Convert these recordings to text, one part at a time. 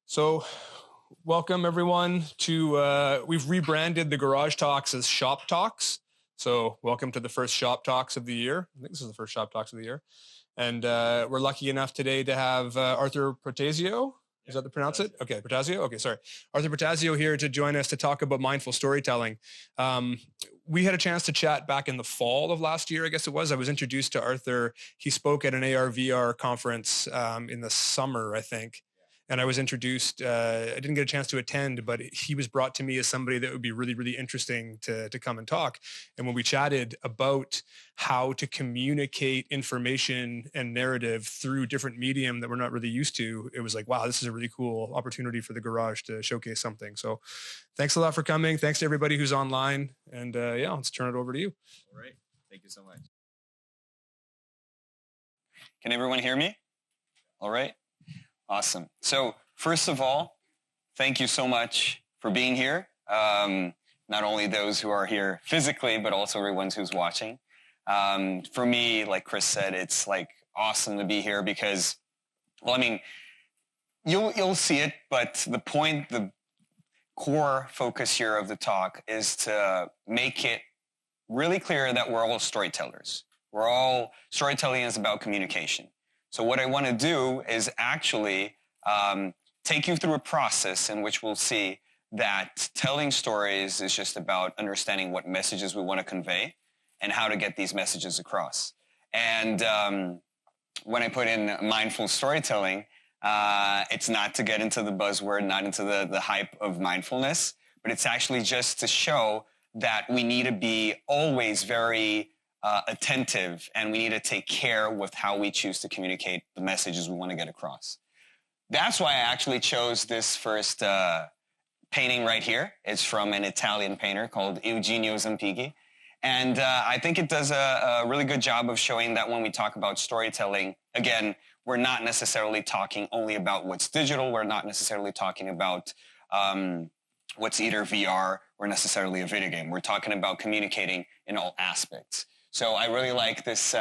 So welcome everyone to, we've rebranded the Garage Talks as Shop Talks. So welcome to the first Shop Talks of the year. I think this is the first Shop Talks of the year. And we're lucky enough today to have Arthur Protasio. Is that the pronounce it? Okay, Protasio. Okay, sorry. Arthur Protasio here to join us to talk about mindful storytelling. We had a chance to chat back in the fall of last year, I guess it was. I was introduced to Arthur. He spoke at an AR/VR conference in the summer, I think. And I was introduced, I didn't get a chance to attend, but he was brought to me as somebody that would be really, really interesting to come and talk. And when we chatted about how to communicate information and narrative through different medium that we're not really used to, it was like, wow, this is a really cool opportunity for the Garage to showcase something. So thanks a lot for coming. Thanks to everybody who's online. And yeah, let's turn it over to you. All right. Thank you so much. Can everyone hear me? All right. Awesome. So first of all, thank you so much for being here. Not only those who are here physically, but also everyone who's watching. For me, like Chris said, it's like awesome to be here because, well, I mean, you'll see it, but the core focus here of the talk is to make it really clear that we're all storytellers. Storytelling is about communication. So what I want to do is actually take you through a process in which we'll see that telling stories is just about understanding what messages we want to convey and how to get these messages across. And when I put in mindful storytelling, it's not to get into the buzzword, not into the hype of mindfulness, but it's actually just to show that we need to be always very attentive, and we need to take care with how we choose to communicate the messages we want to get across. That's why I actually chose this first painting right here. It's from an Italian painter called Eugenio Zampighi. And I think it does a really good job of showing that when we talk about storytelling, again, we're not necessarily talking only about what's digital. We're not necessarily talking about what's either VR or necessarily a video game. We're talking about communicating in all aspects. So I really like this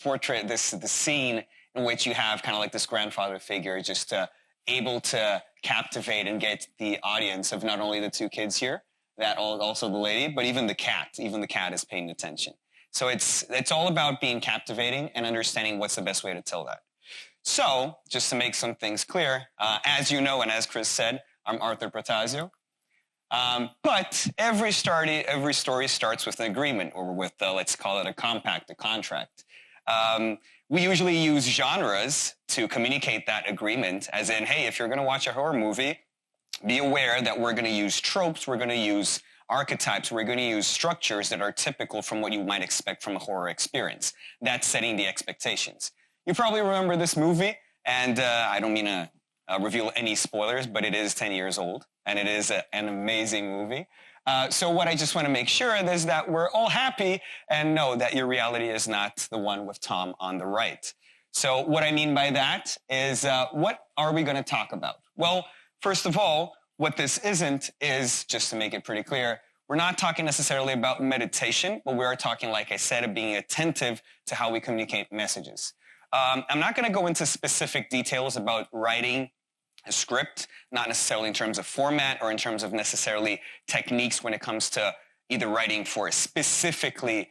portrait, the scene in which you have kind of like this grandfather figure just able to captivate and get the audience of not only the two kids here, also the lady, but even the cat. Even the cat is paying attention. So it's all about being captivating and understanding what's the best way to tell that. So just to make some things clear, as you know and as Chris said, I'm Arthur Protasio. But every story starts with an agreement, or with, let's call it a compact, a contract. We usually use genres to communicate that agreement, as in, hey, if you're going to watch a horror movie, be aware that we're going to use tropes, we're going to use archetypes, we're going to use structures that are typical from what you might expect from a horror experience. That's setting the expectations. You probably remember this movie, and I don't mean to reveal any spoilers, but it is 10 years old, and it is an amazing movie. So what I just want to make sure is that we're all happy and know that your reality is not the one with Tom on the right. So what I mean by that is what are we going to talk about? Well, first of all, what this isn't is, just to make it pretty clear, we're not talking necessarily about meditation, but we are talking, like I said, of being attentive to how we communicate messages. I'm not going to go into specific details about writing a script, not necessarily in terms of format or in terms of necessarily techniques when it comes to either writing for specifically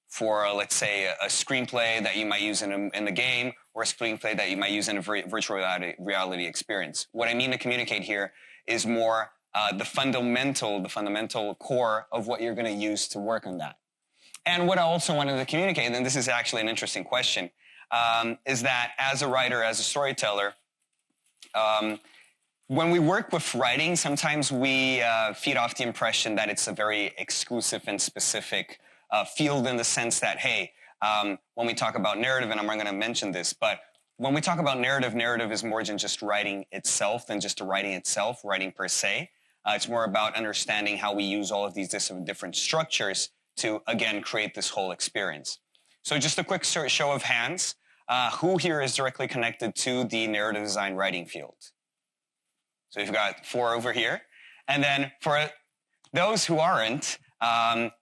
for, let's say, a screenplay that you might use in the game, or a screenplay that you might use in a virtual reality experience. What I mean to communicate here is more the fundamental core of what you're going to use to work on that. And what I also wanted to communicate, and this is actually an interesting question, is that as a writer, as a storyteller, when we work with writing, sometimes we feed off the impression that it's a very exclusive and specific field, in the sense that, hey, when we talk about narrative, and I'm not going to mention this, but when we talk about narrative is more than just writing itself, writing per se. It's more about understanding how we use all of these different structures to, again, create this whole experience. So just a quick show of hands. Who here is directly connected to the narrative design writing field? So you've got 4 over here. And then for those who aren't,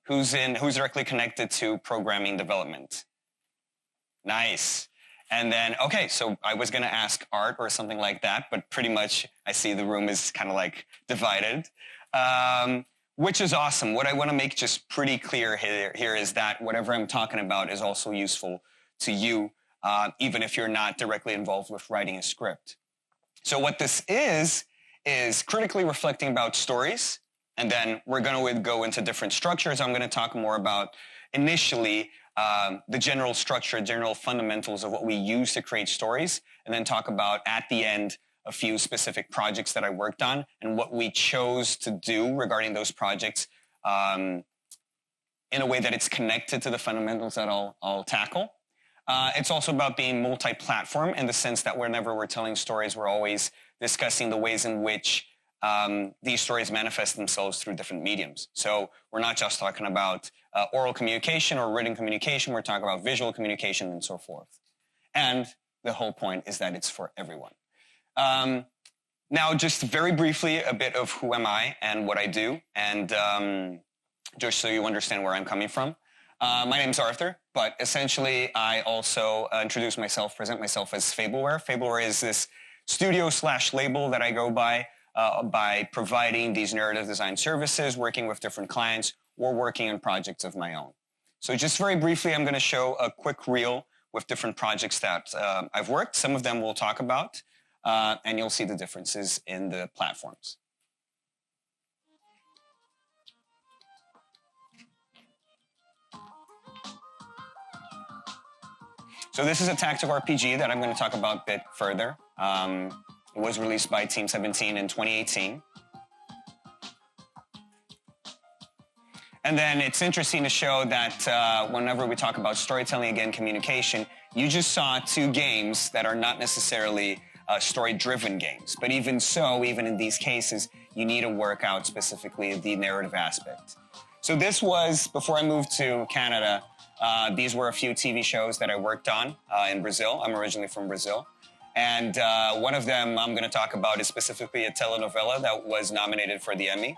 who's directly connected to programming development? Nice. And then, okay, so I was going to ask art or something like that, but pretty much I see the room is kind of like divided, which is awesome. What I want to make just pretty clear here is that whatever I'm talking about is also useful to you, even if you're not directly involved with writing a script. So what this is critically reflecting about stories, and then we're going to go into different structures. I'm going to talk more about initially the general structure, general fundamentals of what we use to create stories, and then talk about at the end a few specific projects that I worked on and what we chose to do regarding those projects in a way that it's connected to the fundamentals that I'll tackle. It's also about being multi-platform in the sense that whenever we're telling stories, we're always discussing the ways in which these stories manifest themselves through different mediums. So we're not just talking about oral communication or written communication. We're talking about visual communication and so forth. And the whole point is that it's for everyone. Now, just very briefly, a bit of who am I and what I do, and just so you understand where I'm coming from. My name's Arthur, but essentially I also present myself as Fableware. Fableware is this studio/label that I go by providing these narrative design services, working with different clients, or working on projects of my own. So just very briefly, I'm going to show a quick reel with different projects that I've worked. Some of them we'll talk about, and you'll see the differences in the platforms. So this is a tactical RPG that I'm going to talk about a bit further. It was released by Team 17 in 2018. And then it's interesting to show that whenever we talk about storytelling, again, communication, you just saw two games that are not necessarily story-driven games. But even so, even in these cases, you need to work out specifically the narrative aspect. So this was, before I moved to Canada, these were a few TV shows that I worked on in Brazil. I'm originally from Brazil. And one of them I'm going to talk about is specifically a telenovela that was nominated for the Emmy.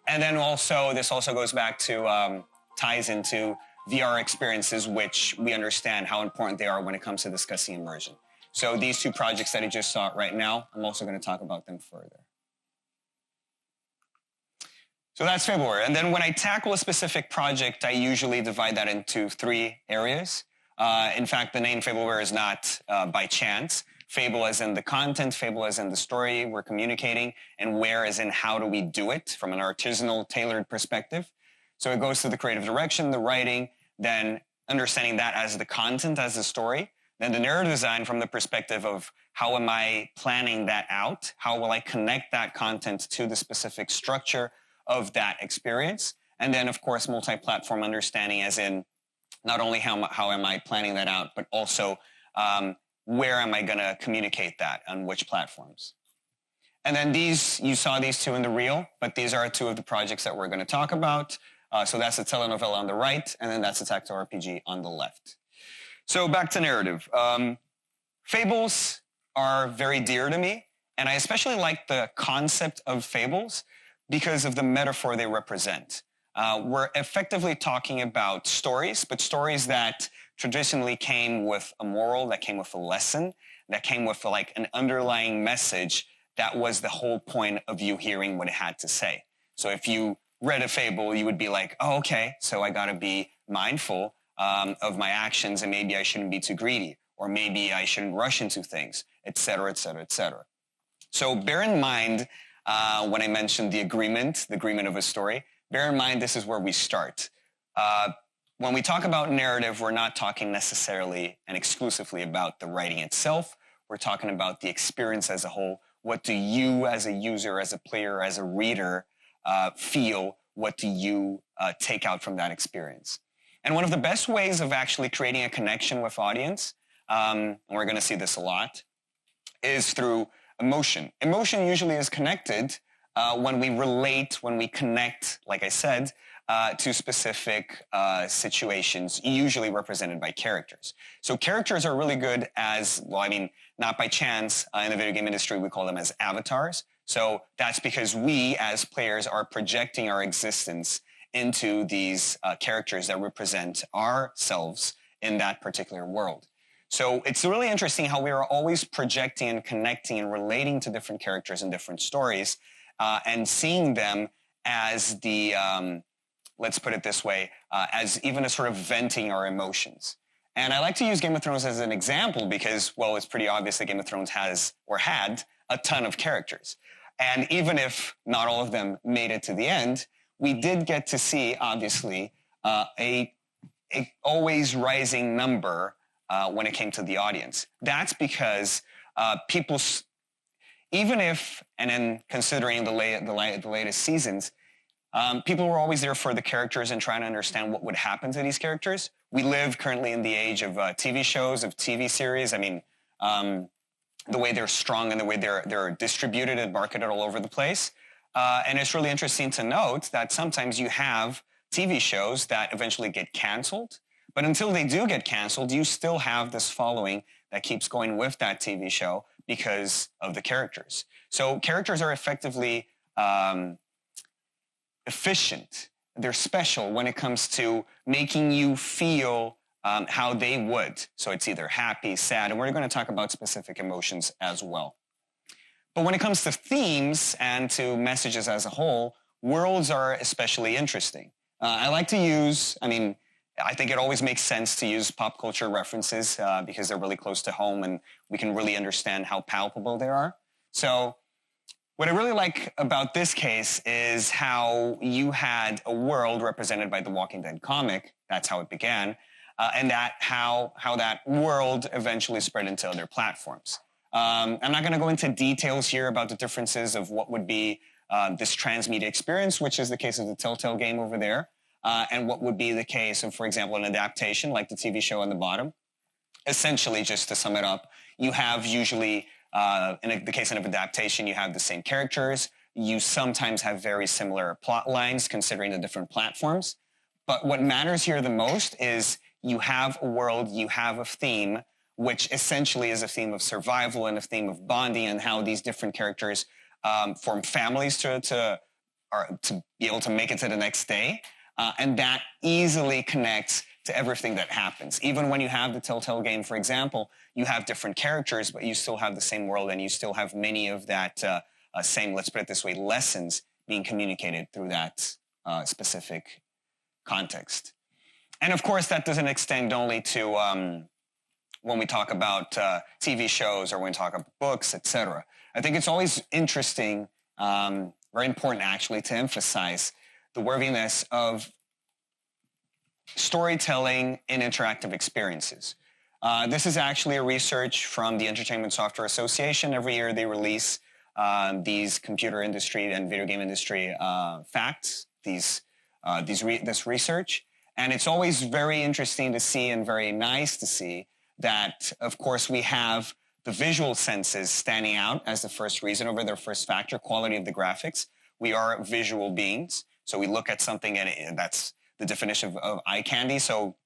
And then also, this also goes back to, ties into VR experiences, which we understand how important they are when it comes to discussing immersion. So these two projects that I just saw right now, I'm also going to talk about them further. So that's Fableware. And then when I tackle a specific project, I usually divide that into three areas. In fact, the name Fableware is not by chance. Fable as in the content, fable as in the story we're communicating, and where as in how do we do it from an artisanal, tailored perspective. So it goes to the creative direction, the writing, then understanding that as the content, as the story, then the narrative design from the perspective of how am I planning that out? How will I connect that content to the specific structure of that experience? And then, of course, multi-platform understanding as in not only how am I planning that out, but also where am I going to communicate that on which platforms? And then these, you saw these two in the reel, but these are two of the projects that we're going to talk about. So that's a telenovela on the right, and then that's a tactical RPG on the left. So back to narrative. Fables are very dear to me, and I especially like the concept of fables because of the metaphor they represent. We're effectively talking about stories, but stories that traditionally came with a moral, that came with a lesson, that came with like an underlying message that was the whole point of you hearing what it had to say. So if you read a fable, you would be like, oh, okay, so I got to be mindful of my actions, and maybe I shouldn't be too greedy, or maybe I shouldn't rush into things, et cetera, et cetera, et cetera. So bear in mind, when I mentioned the agreement of a story, bear in mind this is where we start. When we talk about narrative, we're not talking necessarily and exclusively about the writing itself. We're talking about the experience as a whole. What do you as a user, as a player, as a reader feel? What do you take out from that experience? And one of the best ways of actually creating a connection with audience, and we're going to see this a lot, is through emotion. Emotion usually is connected when we relate, when we connect, like I said, to specific situations, usually represented by characters. So characters are really good as, well, I mean, not by chance, in the video game industry, we call them as avatars. So that's because we, as players, are projecting our existence into these characters that represent ourselves in that particular world. So it's really interesting how we are always projecting and connecting and relating to different characters and different stories, and seeing them as the, let's put it this way, as even a sort of venting our emotions. And I like to use Game of Thrones as an example because, well, it's pretty obvious that Game of Thrones has or had a ton of characters. And even if not all of them made it to the end, we did get to see, obviously, a always rising number when it came to the audience. That's because people, even if, and then considering the latest seasons, people were always there for the characters and trying to understand what would happen to these characters. We live currently in the age of TV shows, of TV series. I mean, the way they're strung and the way they're distributed and marketed all over the place. And it's really interesting to note that sometimes you have TV shows that eventually get canceled. But until they do get canceled, you still have this following that keeps going with that TV show because of the characters. So characters are effectively efficient. They're special when it comes to making you feel how they would. So it's either happy, sad, and we're going to talk about specific emotions as well. But when it comes to themes and to messages as a whole, worlds are especially interesting. I like to use, I think it always makes sense to use pop culture references because they're really close to home and we can really understand how palpable they are. So what I really like about this case is how you had a world represented by the Walking Dead comic. That's how it began. And how that world eventually spread into other platforms. I'm not going to go into details here about the differences of what would be this transmedia experience, which is the case of the Telltale game over there, and what would be the case of, for example, an adaptation like the TV show on the bottom. Essentially, just to sum it up, you have usually, in the case of adaptation, you have the same characters. You sometimes have very similar plot lines considering the different platforms. But what matters here the most is you have a world, you have a theme, which essentially is a theme of survival and a theme of bonding and how these different characters form families to be able to make it to the next day. And that easily connects to everything that happens. Even when you have the Telltale game, for example, you have different characters, but you still have the same world and you still have many of that same, let's put it this way, lessons being communicated through that specific context. And of course, that doesn't extend only to when we talk about TV shows or when we talk about books, etc. I think it's always interesting, very important actually, to emphasize the worthiness of storytelling in interactive experiences. This is actually a research from the Entertainment Software Association. Every year they release these computer industry and video game industry facts, this research. And it's always very interesting to see and very nice to see that, of course, we have the visual senses standing out as the first reason over their first factor, quality of the graphics. We are visual beings. So we look at something and that's the definition of eye candy. So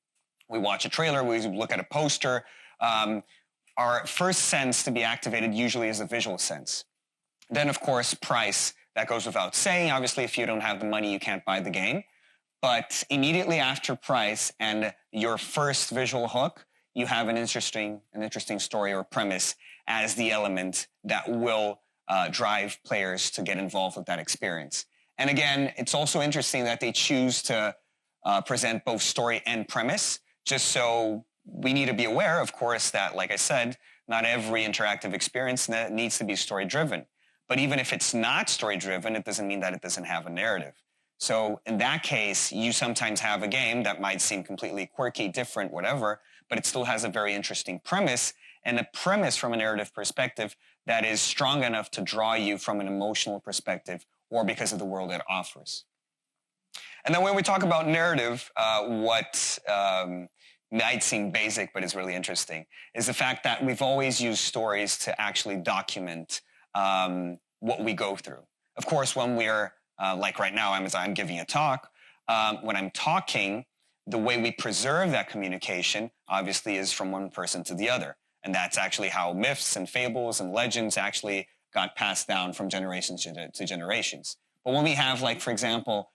we watch a trailer, we look at a poster. Our first sense to be activated usually is the visual sense. Then, of course, price. That goes without saying. Obviously, if you don't have the money, you can't buy the game. But immediately after price and your first visual hook, you have an interesting story or premise as the element that will drive players to get involved with that experience. And again, it's also interesting that they choose to present both story and premise, just so we need to be aware, of course, that, like I said, not every interactive experience needs to be story-driven. But even if it's not story-driven, it doesn't mean that it doesn't have a narrative. So in that case, you sometimes have a game that might seem completely quirky, different, whatever, but it still has a very interesting premise, and a premise from a narrative perspective that is strong enough to draw you from an emotional perspective or because of the world it offers. And then when we talk about narrative, what might seem basic but is really interesting is the fact that we've always used stories to actually document what we go through. Of course, when we're like right now, as I'm giving a talk, when I'm talking, the way we preserve that communication obviously is from one person to the other. And that's actually how myths and fables and legends actually got passed down from generations to generations. But when we have, like, for example,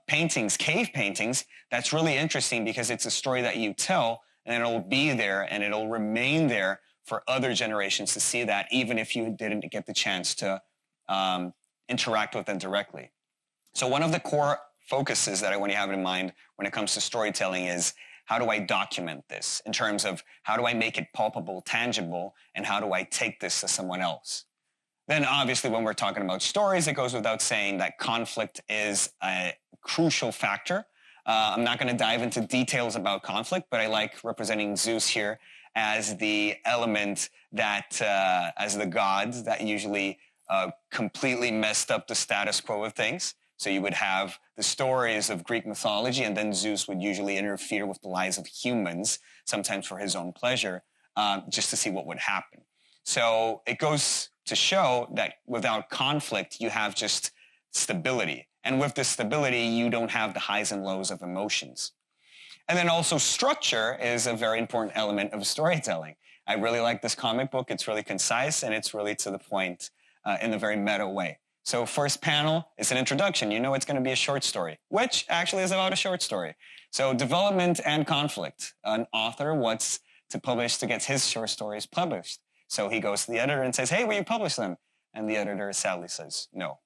paintings, cave paintings, that's really interesting because it's a story that you tell and it'll be there and it'll remain there for other generations to see that, even if you didn't get the chance to interact with them directly. So one of the core focuses that I want you to have in mind when it comes to storytelling is, how do I document this in terms of how do I make it palpable, tangible, and how do I take this to someone else? Then obviously when we're talking about stories, it goes without saying that conflict is a crucial factor. I'm not going to dive into details about conflict, but I like representing Zeus here as the element that, as the god that usually completely messed up the status quo of things. So you would have the stories of Greek mythology, and then Zeus would usually interfere with the lives of humans, sometimes for his own pleasure, just to see what would happen. So it goes to show that without conflict, you have just stability. And with this stability, you don't have the highs and lows of emotions. And then also structure is a very important element of storytelling. I really like this comic book. It's really concise, and it's really to the point in a very meta way. So first panel is an introduction. You know it's going to be a short story, which actually is about a short story. So development and conflict. An author wants to publish to get his short stories published. So he goes to the editor and says, hey, will you publish them? And the editor sadly says, no.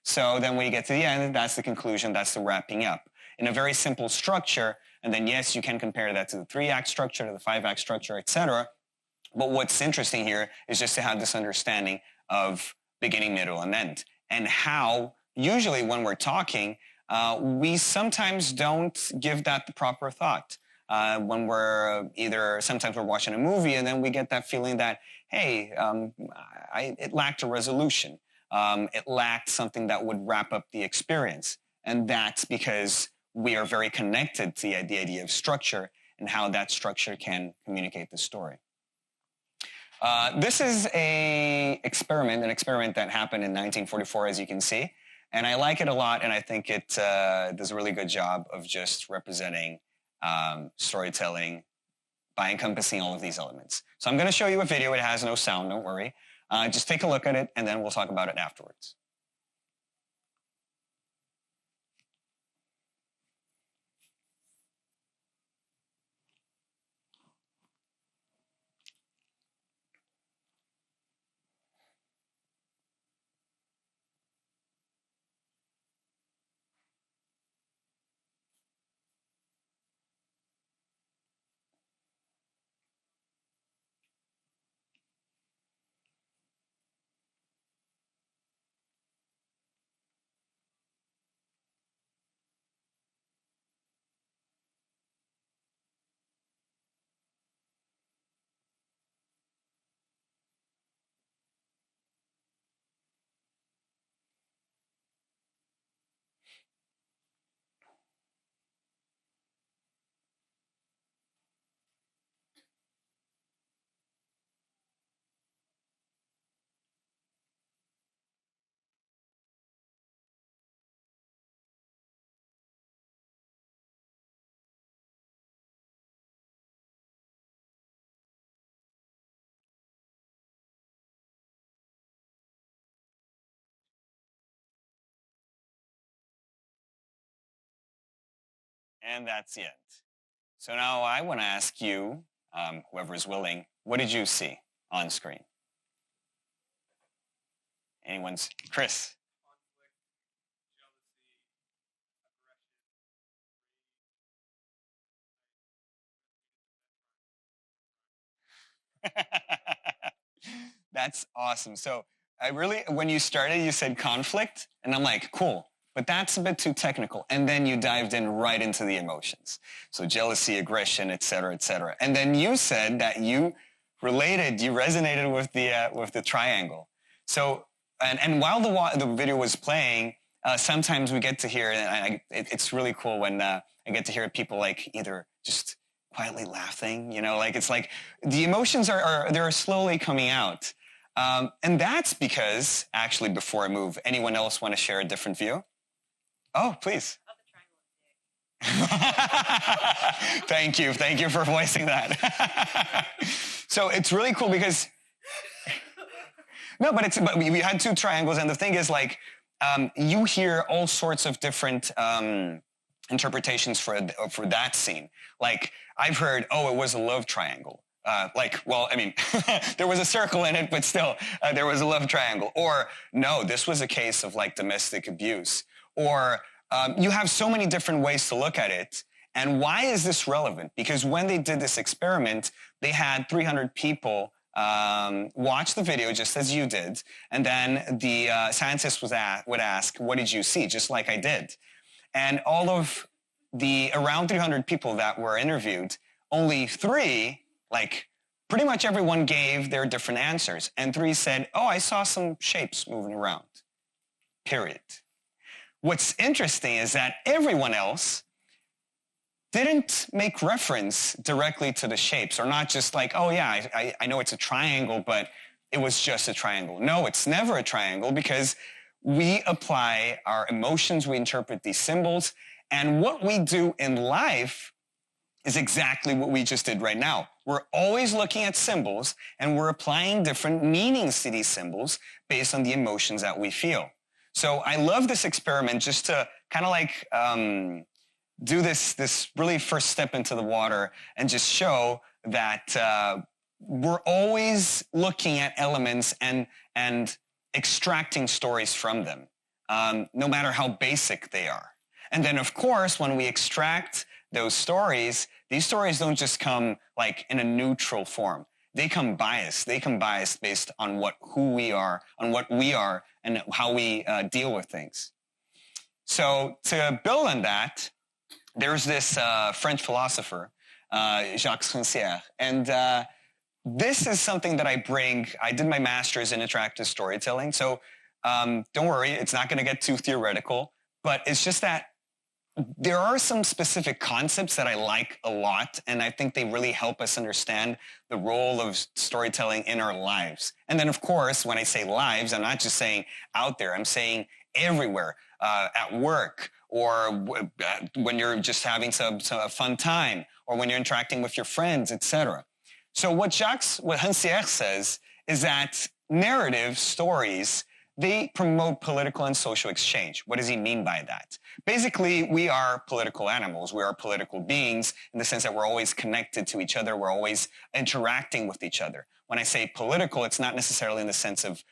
So then when you get to the end, that's the conclusion, that's the wrapping up. In a very simple structure, and then yes, you can compare that to the 3-act structure, to the 5-act structure, etc. But what's interesting here is just to have this understanding of beginning, middle, and end. And how, usually when we're talking, we sometimes don't give that the proper thought. When we're sometimes we're watching a movie and then we get that feeling that, hey, it lacked a resolution. It lacked something that would wrap up the experience. And that's because we are very connected to the idea of structure and how that structure can communicate the story. This is an experiment that happened in 1944, as you can see. And I like it a lot, and I think it does a really good job of just representing storytelling by encompassing all of these elements. So I'm going to show you a video. It has no sound, don't worry. Just take a look at it, and then we'll talk about it afterwards. And that's the end. So now I want to ask you, whoever is willing, what did you see on screen? Anyone's? Chris? That's awesome. So when you started, you said conflict, and I'm like, cool. But that's a bit too technical. And then you dived in right into the emotions. So jealousy, aggression, et cetera, et cetera. And then you said that you resonated with the triangle. So, and while the video was playing, sometimes we get to hear, and it's really cool when I get to hear people like either just quietly laughing, it's like the emotions they're slowly coming out. And that's because, actually, before I move, anyone else want to share a different view? Oh, please. Thank you for voicing that. So it's really cool because but we had 2 triangles, and the thing is, like, you hear all sorts of different interpretations for that scene. Like, I've heard, oh, it was a love triangle. There was a circle in it, but still, there was a love triangle. Or, no, this was a case of like domestic abuse. Or, you have so many different ways to look at it. And why is this relevant? Because when they did this experiment, they had 300 people watch the video just as you did. And then the scientist would ask, what did you see? Just like I did. And all of the around 300 people that were interviewed, only 3, like pretty much everyone gave their different answers. And 3 said, oh, I saw some shapes moving around. Period. What's interesting is that everyone else didn't make reference directly to the shapes, or not just like, oh yeah, I know it's a triangle, but it was just a triangle. No, it's never a triangle, because we apply our emotions, we interpret these symbols, and what we do in life is exactly what we just did right now. We're always looking at symbols, and we're applying different meanings to these symbols based on the emotions that we feel. So I love this experiment just to kind of like do this really first step into the water and just show that we're always looking at elements and extracting stories from them, no matter how basic they are. And then, of course, when we extract those stories, these stories don't just come like in a neutral form. They come biased. They come biased based on who we are, on what we are, and how we deal with things. So to build on that, there's this French philosopher, Jacques Rancière, and this is something that I did my master's in interactive storytelling, so don't worry, it's not going to get too theoretical, but it's just that there are some specific concepts that I like a lot, and I think they really help us understand the role of storytelling in our lives. And then, of course, when I say lives, I'm not just saying out there, I'm saying everywhere, at work, or when you're just having some fun time, or when you're interacting with your friends, etc. So what Rancière says is that narrative stories, they promote political and social exchange. What does he mean by that? Basically, we are political animals. We are political beings in the sense that we're always connected to each other. We're always interacting with each other. When I say political, it's not necessarily in the sense of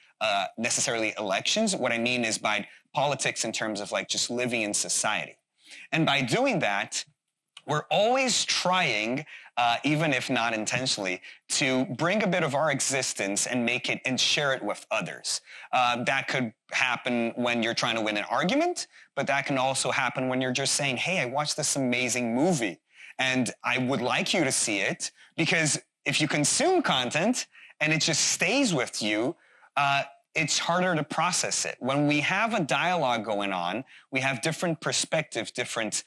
necessarily elections. What I mean is by politics in terms of like just living in society. And by doing that, we're always trying, even if not intentionally, to bring a bit of our existence and make it and share it with others. That could happen when you're trying to win an argument, but that can also happen when you're just saying, hey, I watched this amazing movie and I would like you to see it, because if you consume content and it just stays with you, it's harder to process it. When we have a dialogue going on, we have different perspectives, different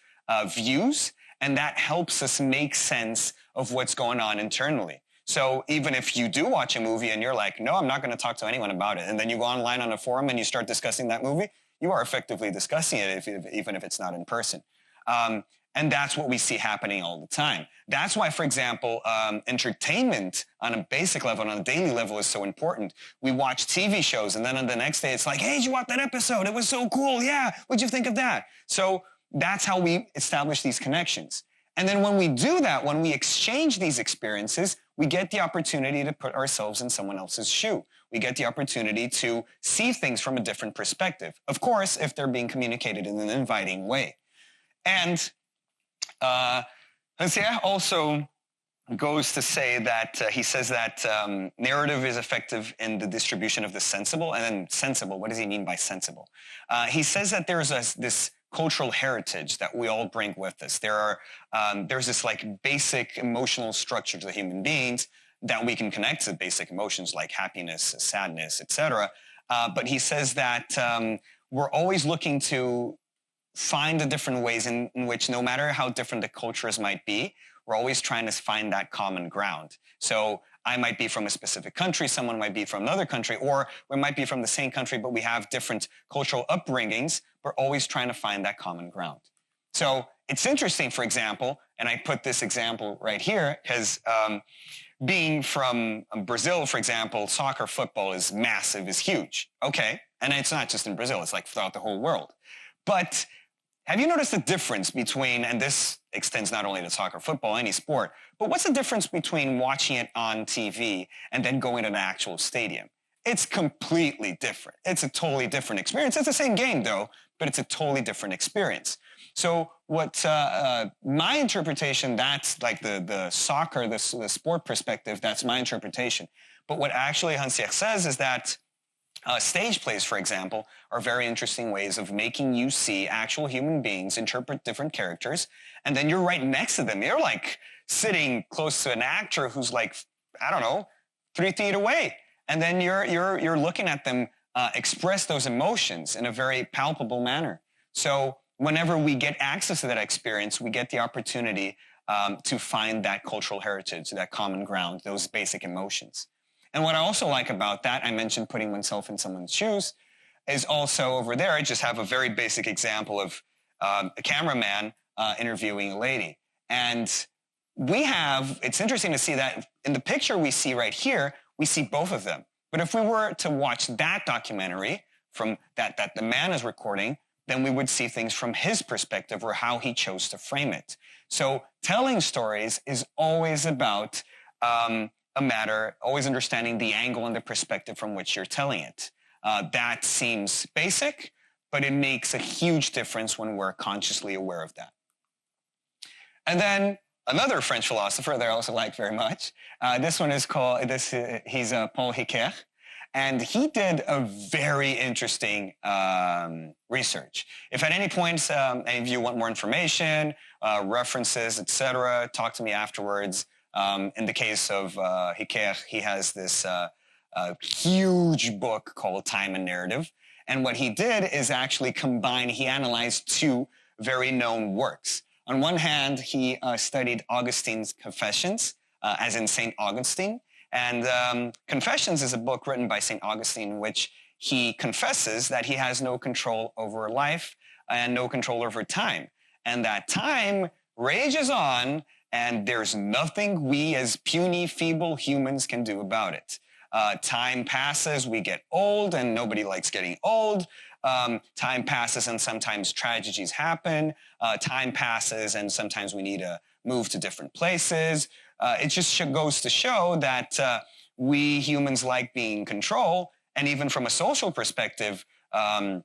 views, and that helps us make sense of what's going on internally. So even if you do watch a movie and you're like, no, I'm not going to talk to anyone about it, and then you go online on a forum and you start discussing that movie, you are effectively discussing it, even if it's not in person. And that's what we see happening all the time. That's why, for example, entertainment on a basic level, on a daily level, is so important. We watch TV shows, and then on the next day, it's like, hey, did you watch that episode? It was so cool. Yeah, what'd you think of that? So that's how we establish these connections. And then when we do that, when we exchange these experiences, we get the opportunity to put ourselves in someone else's shoe. We get the opportunity to see things from a different perspective. Of course, if they're being communicated in an inviting way. And Rancière also goes to say that he says that narrative is effective in the distribution of the sensible. And then sensible, what does he mean by sensible? He says that there's this cultural heritage that we all bring with us. There's this like basic emotional structure to human beings that we can connect to basic emotions like happiness, sadness, etc. But he says that we're always looking to find the different ways in which, no matter how different the cultures might be, we're always trying to find that common ground. So I might be from a specific country, someone might be from another country, or we might be from the same country, but we have different cultural upbringings. We're always trying to find that common ground. So it's interesting, for example, and I put this example right here, because being from Brazil, for example, soccer, football is massive, is huge. Okay, and it's not just in Brazil, it's like throughout the whole world. But have you noticed the difference between, and this extends not only to soccer, football, any sport, but what's the difference between watching it on TV and then going to an actual stadium? It's completely different. It's a totally different experience. It's the same game though, but it's a totally different experience. So what my interpretation, that's like the soccer, the sport perspective, that's my interpretation. But what actually Angest says is that stage plays, for example, are very interesting ways of making you see actual human beings interpret different characters, and then you're right next to them. You're like sitting close to an actor who's like, I don't know, 3 feet away, and then you're looking at them express those emotions in a very palpable manner. So whenever we get access to that experience, we get the opportunity to find that cultural heritage, that common ground, those basic emotions. And what I also like about that, I mentioned putting oneself in someone's shoes, is also over there, I just have a very basic example of a cameraman interviewing a lady. And it's interesting to see that in the picture we see right here, we see both of them. But if we were to watch that documentary from that the man is recording, then we would see things from his perspective or how he chose to frame it. So telling stories is always about a matter, always understanding the angle and the perspective from which you're telling it. That seems basic, but it makes a huge difference when we're consciously aware of that. And then another French philosopher that I also like very much, this one is called, he's Paul Ricoeur, and he did a very interesting research. If at any point any of you want more information, references, etc., talk to me afterwards. In the case of Ricoeur, he has this huge book called Time and Narrative. And what he did is actually he analyzed 2 very known works. On one hand, he studied Augustine's Confessions, as in St. Augustine. And Confessions is a book written by St. Augustine in which he confesses that he has no control over life and no control over time. And that time rages on, and there's nothing we as puny, feeble humans can do about it. Time passes, we get old, and nobody likes getting old. Time passes, and sometimes tragedies happen. Time passes, and sometimes we need to move to different places. It just goes to show that we humans like being in control, and even from a social perspective, a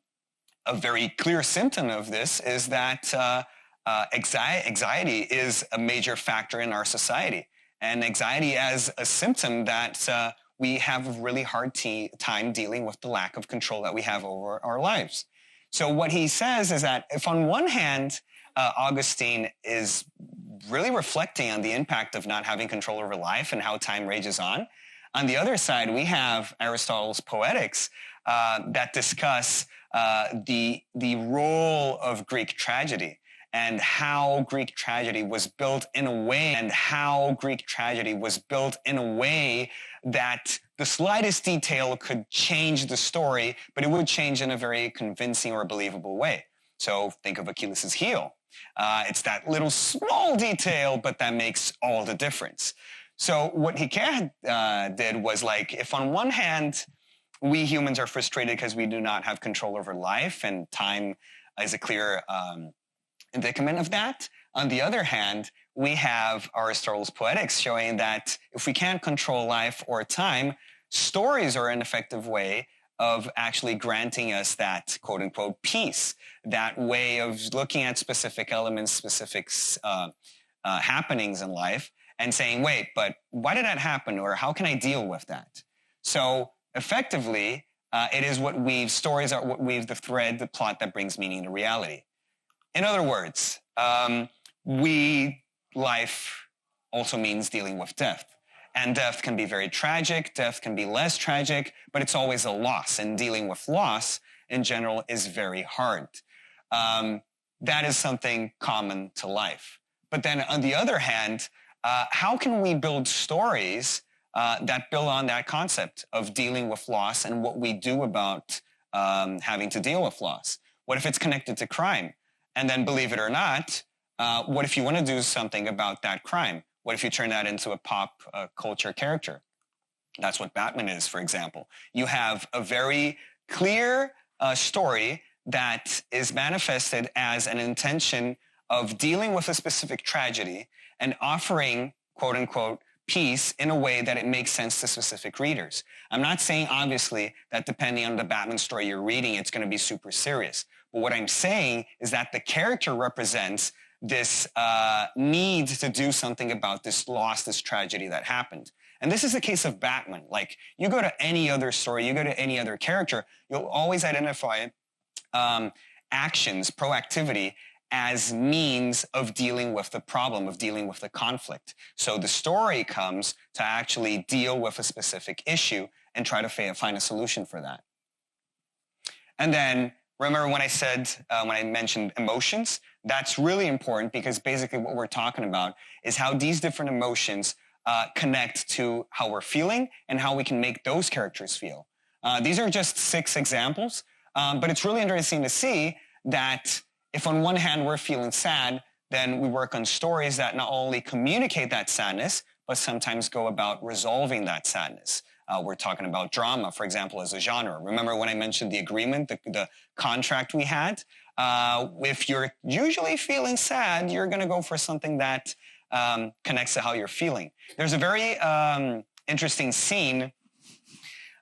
very clear symptom of this is that anxiety is a major factor in our society, and anxiety as a symptom that we have a really hard time dealing with the lack of control that we have over our lives. So what he says is that if on one hand, Augustine is really reflecting on the impact of not having control over life and how time rages on the other side, we have Aristotle's Poetics that discuss the role of Greek tragedy, and how Greek tragedy was built in a way, that the slightest detail could change the story, but it would change in a very convincing or believable way. So think of Achilles' heel. It's that little small detail, but that makes all the difference. So what Ricoeur did was, like, if on one hand, we humans are frustrated because we do not have control over life, and time is a clear indicament of that. On the other hand, we have Aristotle's Poetics showing that if we can't control life or time, stories are an effective way of actually granting us that quote-unquote peace, that way of looking at specific elements, specific happenings in life, and saying, wait, but why did that happen? Or how can I deal with that? So effectively, it is what weaves, stories are what weaves the thread, the plot that brings meaning to reality. In other words, life also means dealing with death. And death can be very tragic, death can be less tragic, but it's always a loss. And dealing with loss in general is very hard. That is something common to life. But then on the other hand, how can we build stories that build on that concept of dealing with loss and what we do about having to deal with loss? What if it's connected to crime? And then, believe it or not, what if you want to do something about that crime? What if you turn that into a pop culture character? That's what Batman is, for example. You have a very clear story that is manifested as an intention of dealing with a specific tragedy and offering, quote unquote, peace in a way that it makes sense to specific readers. I'm not saying, obviously, that depending on the Batman story you're reading, it's going to be super serious. But what I'm saying is that the character represents this need to do something about this loss, this tragedy that happened. And this is the case of Batman. Like, you go to any other story, you go to any other character, you'll always identify actions, proactivity, as means of dealing with the problem, of dealing with the conflict. So the story comes to actually deal with a specific issue and try to find a solution for that. And then, remember when I said, when I mentioned emotions? That's really important because basically what we're talking about is how these different emotions connect to how we're feeling and how we can make those characters feel. These are just 6 examples, but it's really interesting to see that if on one hand we're feeling sad, then we work on stories that not only communicate that sadness, but sometimes go about resolving that sadness. We're talking about drama, for example, as a genre. Remember when I mentioned the agreement, the contract we had? If you're usually feeling sad, you're going to go for something that connects to how you're feeling. There's a very interesting scene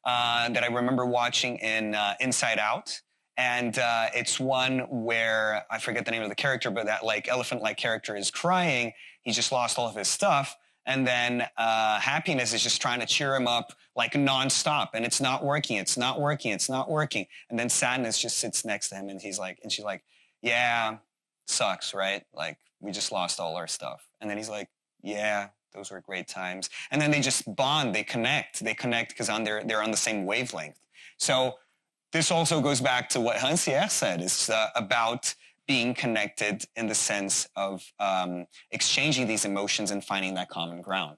that I remember watching in Inside Out. And it's one where, I forget the name of the character, but that like elephant-like character is crying. He just lost all of his stuff. And then happiness is just trying to cheer him up like nonstop. And it's not working. It's not working. It's not working. And then sadness just sits next to him. And she's like, yeah, sucks, right? Like, we just lost all our stuff. And then he's like, yeah, those were great times. And then they just bond. They connect because they're on the same wavelength. So this also goes back to what Hansier said. It's about being connected in the sense of exchanging these emotions and finding that common ground.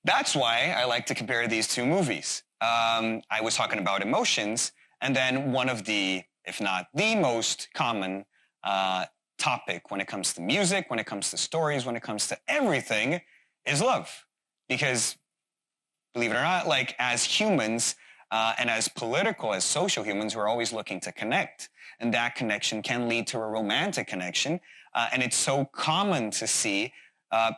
That's why I like to compare these 2 movies. I was talking about emotions, and then one of the, if not the most common topic when it comes to music, when it comes to stories, when it comes to everything, is love. Because, believe it or not, like as humans, and as social humans, we're always looking to connect. And that connection can lead to a romantic connection. And it's so common to see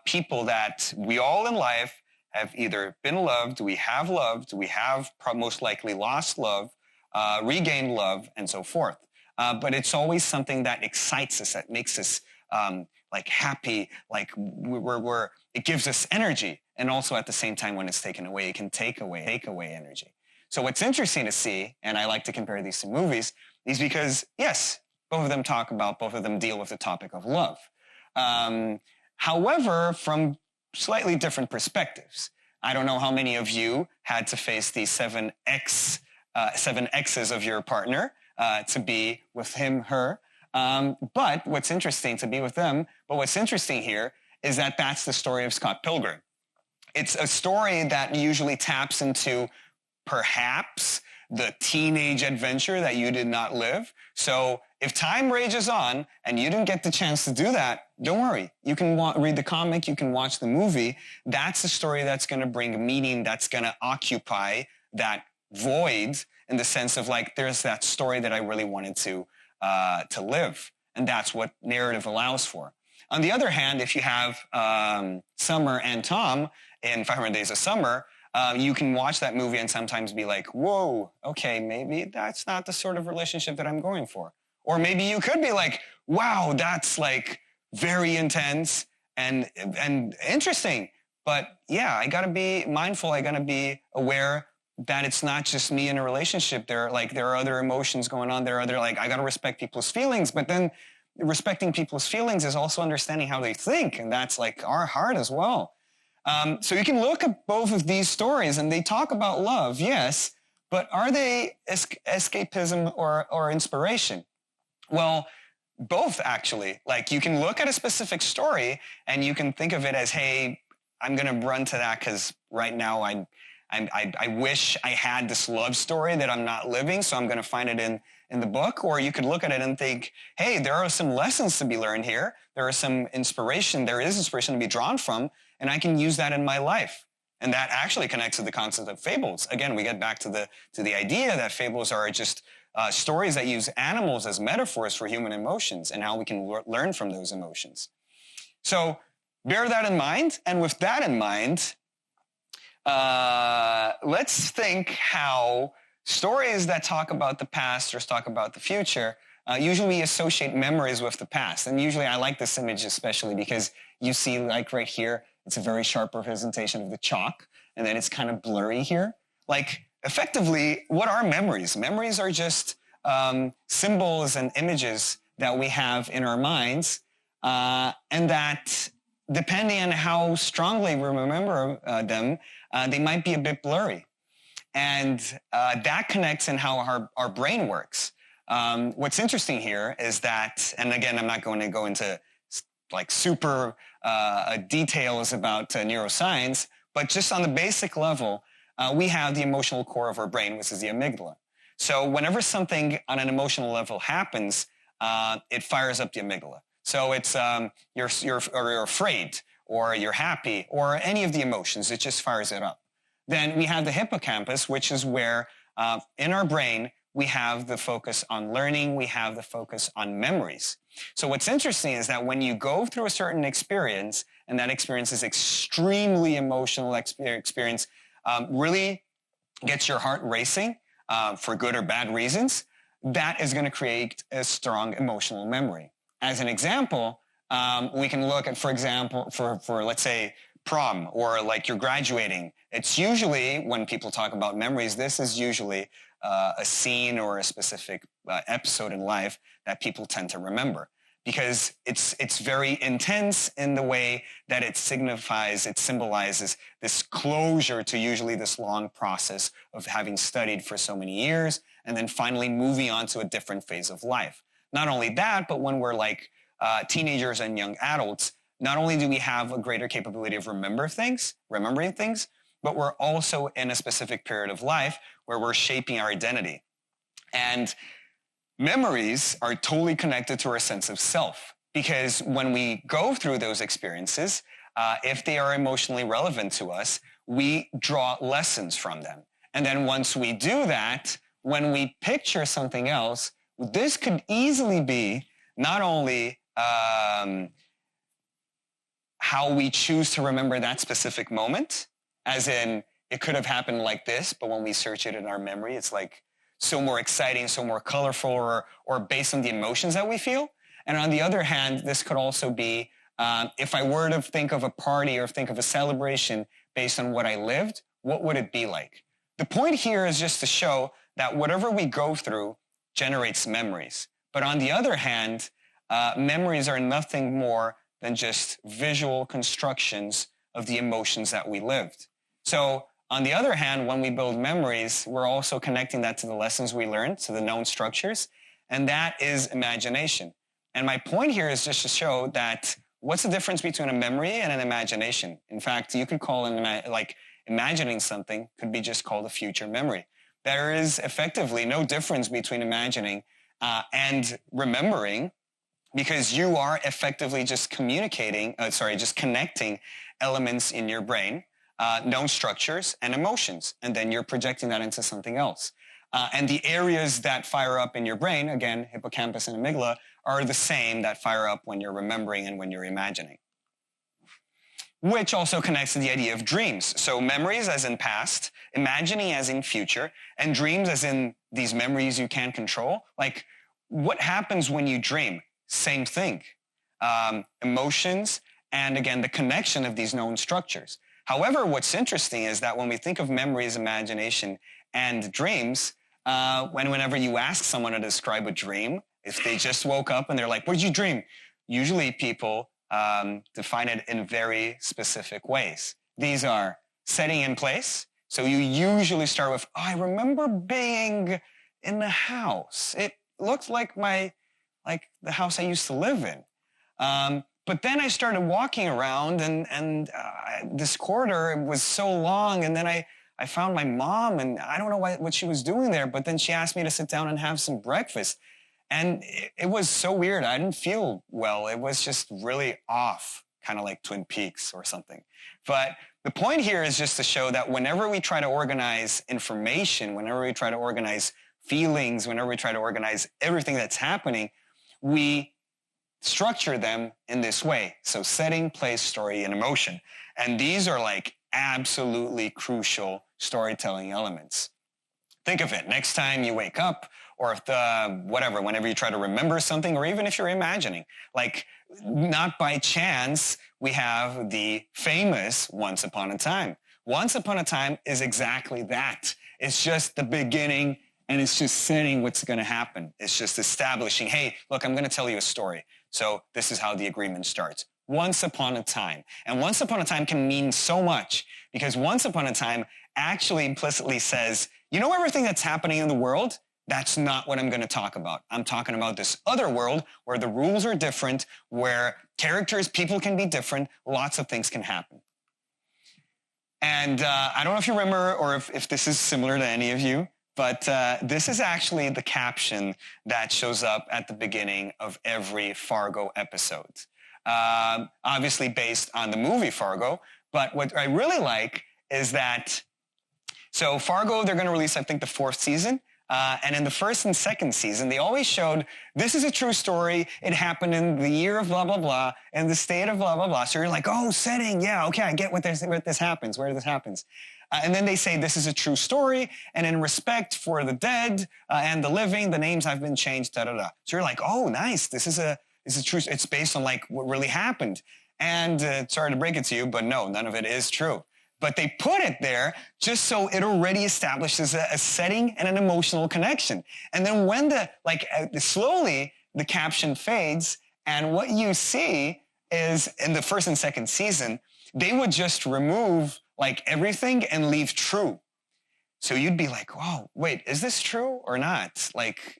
people that we all in life have either been loved, we have most likely lost love, regained love, and so forth. But it's always something that excites us, that makes us like happy, like it gives us energy. And also at the same time, when it's taken away, it can take away energy. So what's interesting to see, and I like to compare these 2 movies, is because, yes, both of them deal with the topic of love. However, from slightly different perspectives. I don't know how many of you had to face the 7 X's of your partner to be with him, her. But what's interesting to be with them, but what's interesting here is that that's the story of Scott Pilgrim. It's a story that usually taps into perhaps the teenage adventure that you did not live. So if time rages on and you didn't get the chance to do that, don't worry. You can read the comic, you can watch the movie. That's the story that's going to bring meaning, that's going to occupy that void in the sense of like, there's that story that I really wanted to live. And that's what narrative allows for. On the other hand, if you have Summer and Tom in 500 Days of Summer, you can watch that movie and sometimes be like, whoa, okay, maybe that's not the sort of relationship that I'm going for. Or maybe you could be like, wow, that's like very intense and interesting. But yeah, I gotta be mindful. I gotta be aware that it's not just me in a relationship. There are other emotions going on. I gotta respect people's feelings, but then respecting people's feelings is also understanding how they think. And that's like our heart as well. So you can look at both of these stories and they talk about love, yes, but are they escapism or inspiration? Well, both actually. Like you can look at a specific story and you can think of it as, hey, I'm going to run to that because right now I wish I had this love story that I'm not living, so I'm going to find it in the book. Or you could look at it and think, hey, there are some lessons to be learned here. There is inspiration to be drawn from, and I can use that in my life. And that actually connects to the concept of fables. Again, we get back to the idea that fables are just stories that use animals as metaphors for human emotions and how we can learn from those emotions. So bear that in mind. And with that in mind, let's think how stories that talk about the past or talk about the future usually associate memories with the past. And usually I like this image especially because you see, like right here, it's a very sharp representation of the chalk, and then it's kind of blurry here. Like, effectively, what are memories? Memories are just symbols and images that we have in our minds, and that, depending on how strongly we remember them, they might be a bit blurry. And that connects in how our brain works. What's interesting here is that, and again, I'm not going to go into like super details about neuroscience, but just on the basic level, we have the emotional core of our brain, which is the amygdala. So whenever something on an emotional level happens, it fires up the amygdala. So it's you're afraid, or you're happy, or any of the emotions, it just fires it up. Then we have the hippocampus, which is where in our brain we have the focus on learning, we have the focus on memories. So what's interesting is that when you go through a certain experience, and that experience is extremely emotional experience, really gets your heart racing for good or bad reasons, that is going to create a strong emotional memory. As an example, we can look at, for example, for let's say prom, or like you're graduating. It's usually, when people talk about memories, this is usually a scene or a specific episode in life that people tend to remember, because it's very intense in the way that it symbolizes this closure to usually this long process of having studied for so many years and then finally moving on to a different phase of life. Not only that, but when we're like teenagers and young adults, not only do we have a greater capability of remembering things, but we're also in a specific period of life where we're shaping our identity. And memories are totally connected to our sense of self, because when we go through those experiences, if they are emotionally relevant to us, we draw lessons from them. And then once we do that, when we picture something else, this could easily be not only how we choose to remember that specific moment, as in it could have happened like this, but when we search it in our memory, it's like so more exciting, so more colorful, or based on the emotions that we feel. And on the other hand, this could also be, if I were to think of a party or think of a celebration based on what I lived, what would it be like? The point here is just to show that whatever we go through generates memories. But on the other hand, memories are nothing more than just visual constructions of the emotions that we lived. So on the other hand, when we build memories, we're also connecting that to the lessons we learned, to the known structures, and that is imagination. And my point here is just to show that what's the difference between a memory and an imagination? In fact, you could call imagining something could be just called a future memory. There is effectively no difference between imagining and remembering, because you are effectively just connecting elements in your brain, known structures and emotions, and then you're projecting that into something else. And the areas that fire up in your brain, again, hippocampus and amygdala, are the same that fire up when you're remembering and when you're imagining. Which also connects to the idea of dreams. So memories as in past, imagining as in future, and dreams as in these memories you can't control. Like, what happens when you dream? Same thing. Emotions, and again, the connection of these known structures. However, what's interesting is that when we think of memories, imagination, and dreams, whenever you ask someone to describe a dream, if they just woke up and they're like, what did you dream? Usually people define it in very specific ways. These are setting in place. So you usually start with, I remember being in the house. It looked like the house I used to live in. But then I started walking around and this corridor was so long, and then I found my mom, and I don't know what she was doing there, but then she asked me to sit down and have some breakfast. And it was so weird. I didn't feel well. It was just really off, kind of like Twin Peaks or something. But the point here is just to show that whenever we try to organize information, whenever we try to organize feelings, whenever we try to organize everything that's happening, we structure them in this way. So setting, place, story, and emotion. And these are like absolutely crucial storytelling elements. Think of it. Next time you wake up, or if whenever you try to remember something, or even if you're imagining, like not by chance, we have the famous Once Upon a Time. Once Upon a Time is exactly that. It's just the beginning, and it's just setting what's going to happen. It's just establishing, hey, look, I'm going to tell you a story. So this is how the agreement starts. Once upon a time. And once upon a time can mean so much, because once upon a time actually implicitly says, you know everything that's happening in the world? That's not what I'm going to talk about. I'm talking about this other world where the rules are different, where characters, people can be different, lots of things can happen. And I don't know if you remember or if this is similar to any of you, but this is actually the caption that shows up at the beginning of every Fargo episode. Obviously based on the movie Fargo, but what I really like is that, so Fargo, they're going to release, I think, the 4th season. And in the 1st and 2nd season, they always showed, this is a true story. It happened in the year of blah, blah, blah, in the state of blah, blah, blah. So you're like, oh, setting. Yeah, okay, I get where this happens, where this happens. And then they say, this is a true story. And in respect for the dead and the living, the names have been changed, da, da, da. So you're like, oh, nice. This is true. It's based on like what really happened. And sorry to break it to you, but no, none of it is true. But they put it there just so it already establishes a setting and an emotional connection. And then when slowly the caption fades, and what you see is in the 1st and 2nd season, they would just remove like everything and leave true. So you'd be like, oh, wait, is this true or not? Like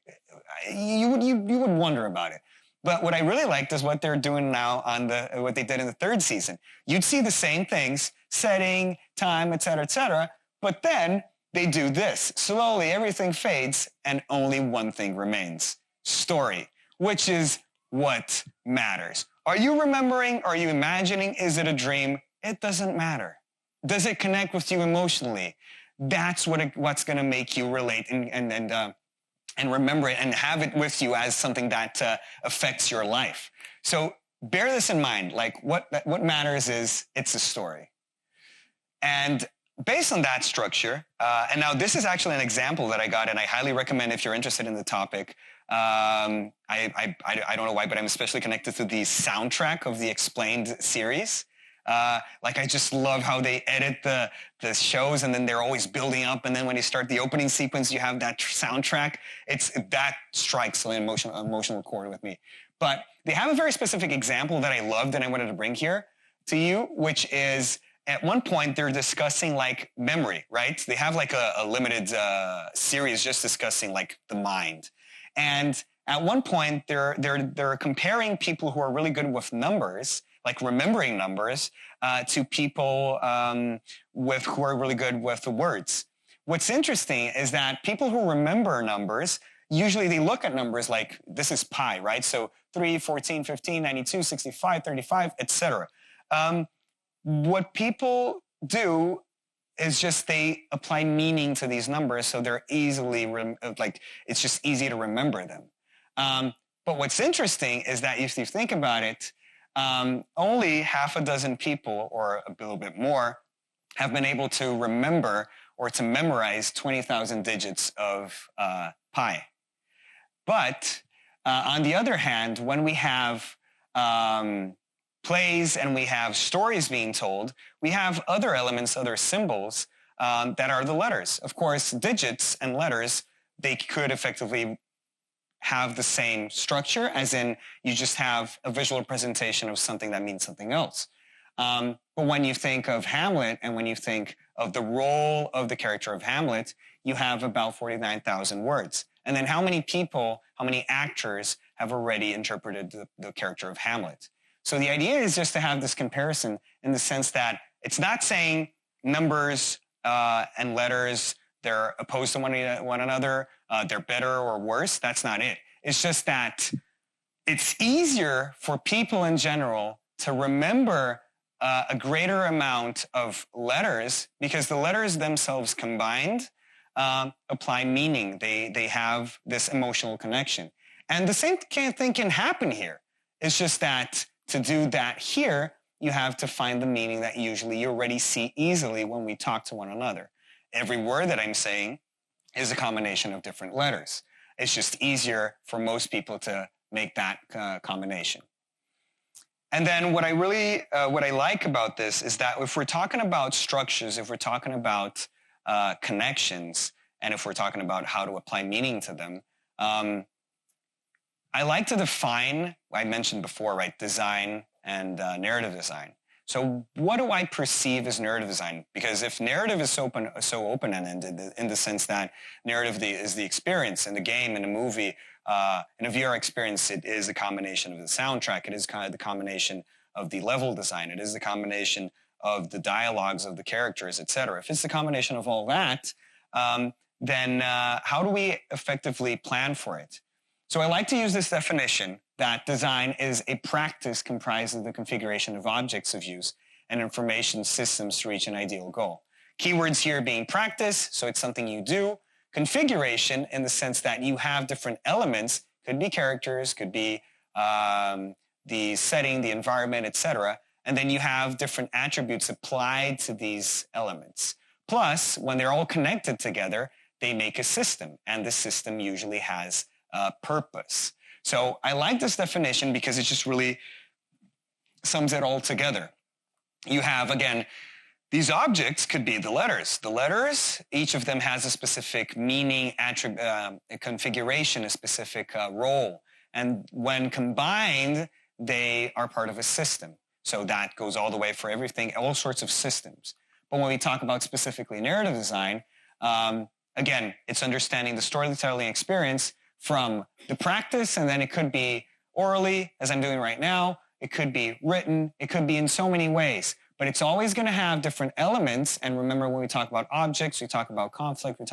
you would wonder about it. But what I really liked is what they're doing now on what they did in the 3rd season. You'd see the same things, setting, time, et cetera, but then they do this. Slowly, everything fades, and only one thing remains. Story, which is what matters. Are you remembering? Are you imagining? Is it a dream? It doesn't matter. Does it connect with you emotionally? That's what's going to make you relate and remember it and have it with you as something that affects your life. So bear this in mind. Like what matters is it's a story. And based on that structure, and now this is actually an example that I got, and I highly recommend if you're interested in the topic. I don't know why, but I'm especially connected to the soundtrack of the Explained series. I just love how they edit the shows, and then they're always building up, and then when you start the opening sequence, you have that soundtrack. That strikes an emotional chord with me. But they have a very specific example that I loved and I wanted to bring here to you, which is at one point they're discussing like memory, right? They have like a limited series just discussing like the mind. And at one point they're comparing people who are really good with numbers, like remembering numbers, to people who are really good with the words. What's interesting is that people who remember numbers, usually they look at numbers like this is pi, right? So 3, 14, 15, 92, 65, 35, etc. What people do is just they apply meaning to these numbers, so they're easily, it's just easy to remember them. But what's interesting is that if you think about it, only half a dozen people, or a little bit more, have been able to remember or to memorize 20,000 digits of pi. But on the other hand, when we have plays and we have stories being told, we have other elements, other symbols that are the letters. Of course, digits and letters, they could effectively have the same structure, as in you just have a visual representation of something that means something else. But when you think of Hamlet and when you think of the role of the character of Hamlet, you have about 49,000 words. And then how many people, how many actors have already interpreted the character of Hamlet? So the idea is just to have this comparison in the sense that it's not saying numbers and letters, they're opposed to one another, they're better or worse. That's not it. It's just that it's easier for people in general to remember a greater amount of letters because the letters themselves combined apply meaning. They have this emotional connection. And the same thing can happen here. It's just that to do that here, you have to find the meaning that usually you already see easily when we talk to one another. Every word that I'm saying is a combination of different letters. It's just easier for most people to make that combination. And then what I like about this is that if we're talking about structures, if we're talking about connections, and if we're talking about how to apply meaning to them, I like to define, I mentioned before, right, design and narrative design. So what do I perceive as narrative design? Because if narrative is so open-ended in the sense that narrative is the experience in the game, in the movie, in a VR experience, it is a combination of the soundtrack. It is kind of the combination of the level design. It is the combination of the dialogues of the characters, etc. If it's the combination of all that, then how do we effectively plan for it? So I like to use this definition that design is a practice comprised of the configuration of objects of use and information systems to reach an ideal goal. Keywords here being practice, so it's something you do. Configuration in the sense that you have different elements, could be characters, could be the setting, the environment, etc. And then you have different attributes applied to these elements. Plus, when they're all connected together, they make a system, and the system usually has purpose. So I like this definition because it just really sums it all together. You have, again, these objects could be the letters. The letters, each of them has a specific meaning, a configuration, a specific role. And when combined, they are part of a system. So that goes all the way for everything, all sorts of systems. But when we talk about specifically narrative design, again, it's understanding the storytelling experience from the practice, and then it could be orally, as I'm doing right now. It could be written. It could be in so many ways. But it's always going to have different elements. And remember, when we talk about objects, we talk about conflict, we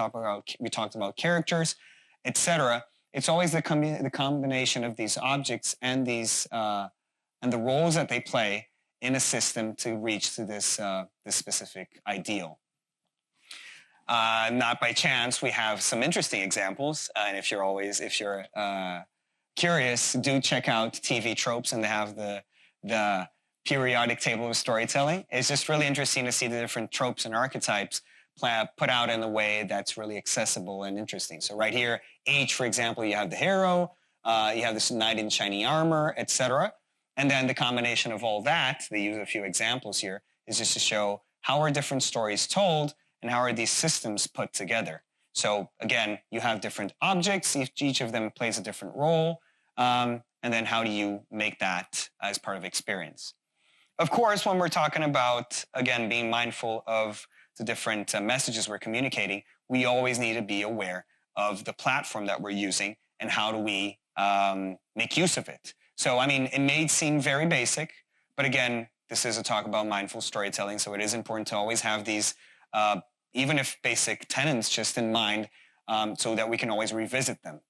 talked about characters, etc. It's always the combination of these objects and these and the roles that they play in a system to reach to this specific ideal. Not by chance, we have some interesting examples. And if you're curious, do check out TV Tropes, and they have the periodic table of storytelling. It's just really interesting to see the different tropes and archetypes put out in a way that's really accessible and interesting. So right here, H, for example, you have the hero, you have this knight in shiny armor, etc. And then the combination of all that, they use a few examples here, is just to show how are different stories told and how are these systems put together. So again, you have different objects, each of them plays a different role, and then how do you make that as part of experience? Of course, when we're talking about, again, being mindful of the different messages we're communicating, we always need to be aware of the platform that we're using and how do we make use of it. So, I mean, it may seem very basic, but again, this is a talk about mindful storytelling, so it is important to always have these, even if basic tenets, just in mind, so that we can always revisit them.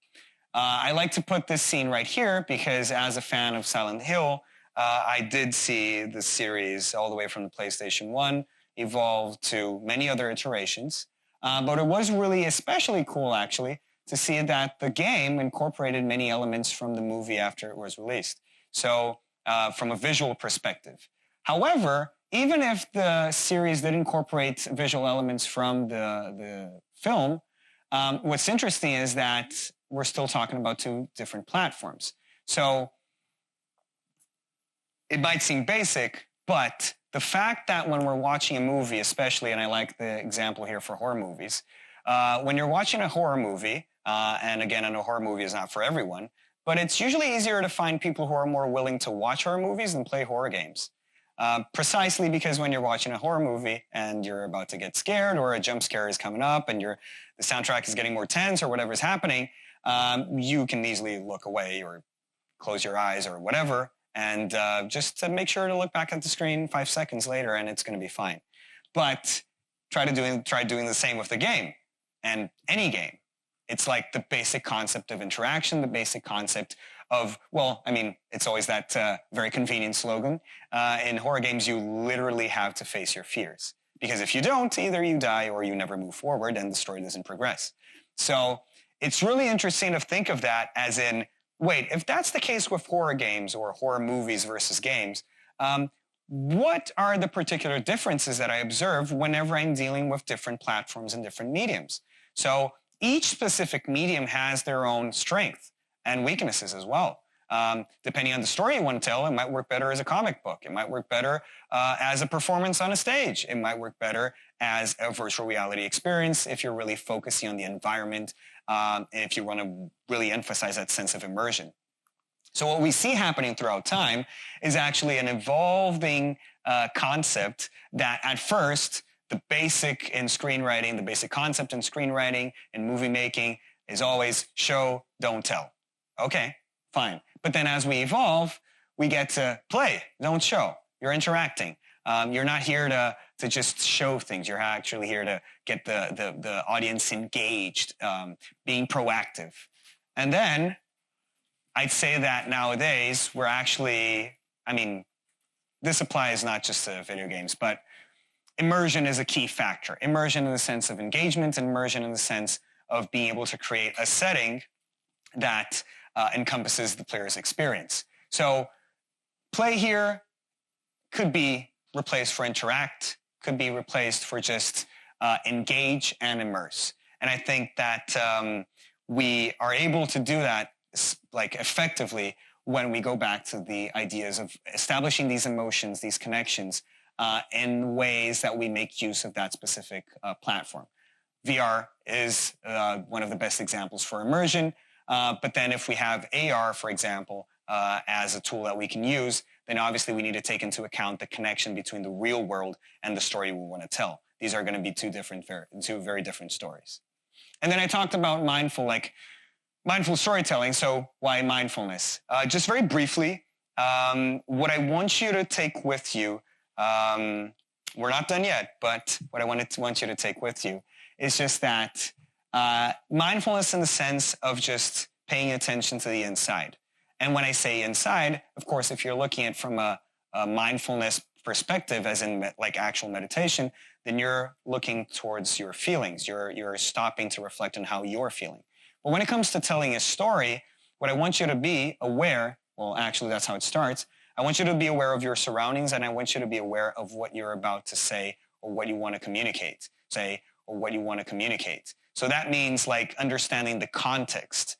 I like to put this scene right here because as a fan of Silent Hill, I did see the series all the way from the PlayStation 1 evolve to many other iterations. But it was really especially cool, actually, to see that the game incorporated many elements from the movie after it was released. So from a visual perspective. However, even if the series did incorporate visual elements from the film, what's interesting is that we're still talking about two different platforms. So it might seem basic, but the fact that when we're watching a movie, especially, and I like the example here for horror movies, when you're watching a horror movie, and again, I know horror movie is not for everyone, but it's usually easier to find people who are more willing to watch horror movies than play horror games. Precisely because when you're watching a horror movie and you're about to get scared or a jump scare is coming up and the soundtrack is getting more tense or whatever's happening, you can easily look away or close your eyes or whatever, and just to make sure to look back at the screen 5 seconds later and it's going to be fine. But try doing the same with the game and any game. It's like the basic concept of interaction, the basic concept of, well, I mean, it's always that very convenient slogan. In horror games, you literally have to face your fears. Because if you don't, either you die or you never move forward and the story doesn't progress. So it's really interesting to think of that as in, wait, if that's the case with horror games or horror movies versus games, what are the particular differences that I observe whenever I'm dealing with different platforms and different mediums? So each specific medium has their own strength and weaknesses as well. Depending on the story you want to tell, it might work better as a comic book. It might work better as a performance on a stage. It might work better as a virtual reality experience if you're really focusing on the environment, and if you want to really emphasize that sense of immersion. So what we see happening throughout time is actually an evolving concept that at first, the basic in screenwriting, the basic concept in screenwriting and movie making is always show, don't tell. Okay, fine. But then as we evolve, we get to play, don't show. You're interacting. You're not here to just show things. You're actually here to get the audience engaged, being proactive. And then I'd say that nowadays we're actually, I mean, this applies not just to video games, but immersion is a key factor. Immersion in the sense of engagement, and immersion in the sense of being able to create a setting that encompasses the player's experience. So play here could be replaced for interact, could be replaced for just engage and immerse. And I think that we are able to do that like effectively when we go back to the ideas of establishing these emotions, these connections in ways that we make use of that specific platform. VR is one of the best examples for immersion. But then if we have AR, for example, as a tool that we can use, then obviously we need to take into account the connection between the real world and the story we want to tell. These are going to be two very different stories. And then I talked about mindful storytelling. So why mindfulness? Just very briefly, what I want you to take with you, we're not done yet, but what I want you to take with you is just that mindfulness in the sense of just paying attention to the inside. And when I say inside, of course, if you're looking at it from a mindfulness perspective, as in like actual meditation, then you're looking towards your feelings. You're stopping to reflect on how you're feeling. But when it comes to telling a story, what I want you to be aware, well, actually, that's how it starts. I want you to be aware of your surroundings, and I want you to be aware of what you're about to say or what you want to communicate. So that means like understanding the context.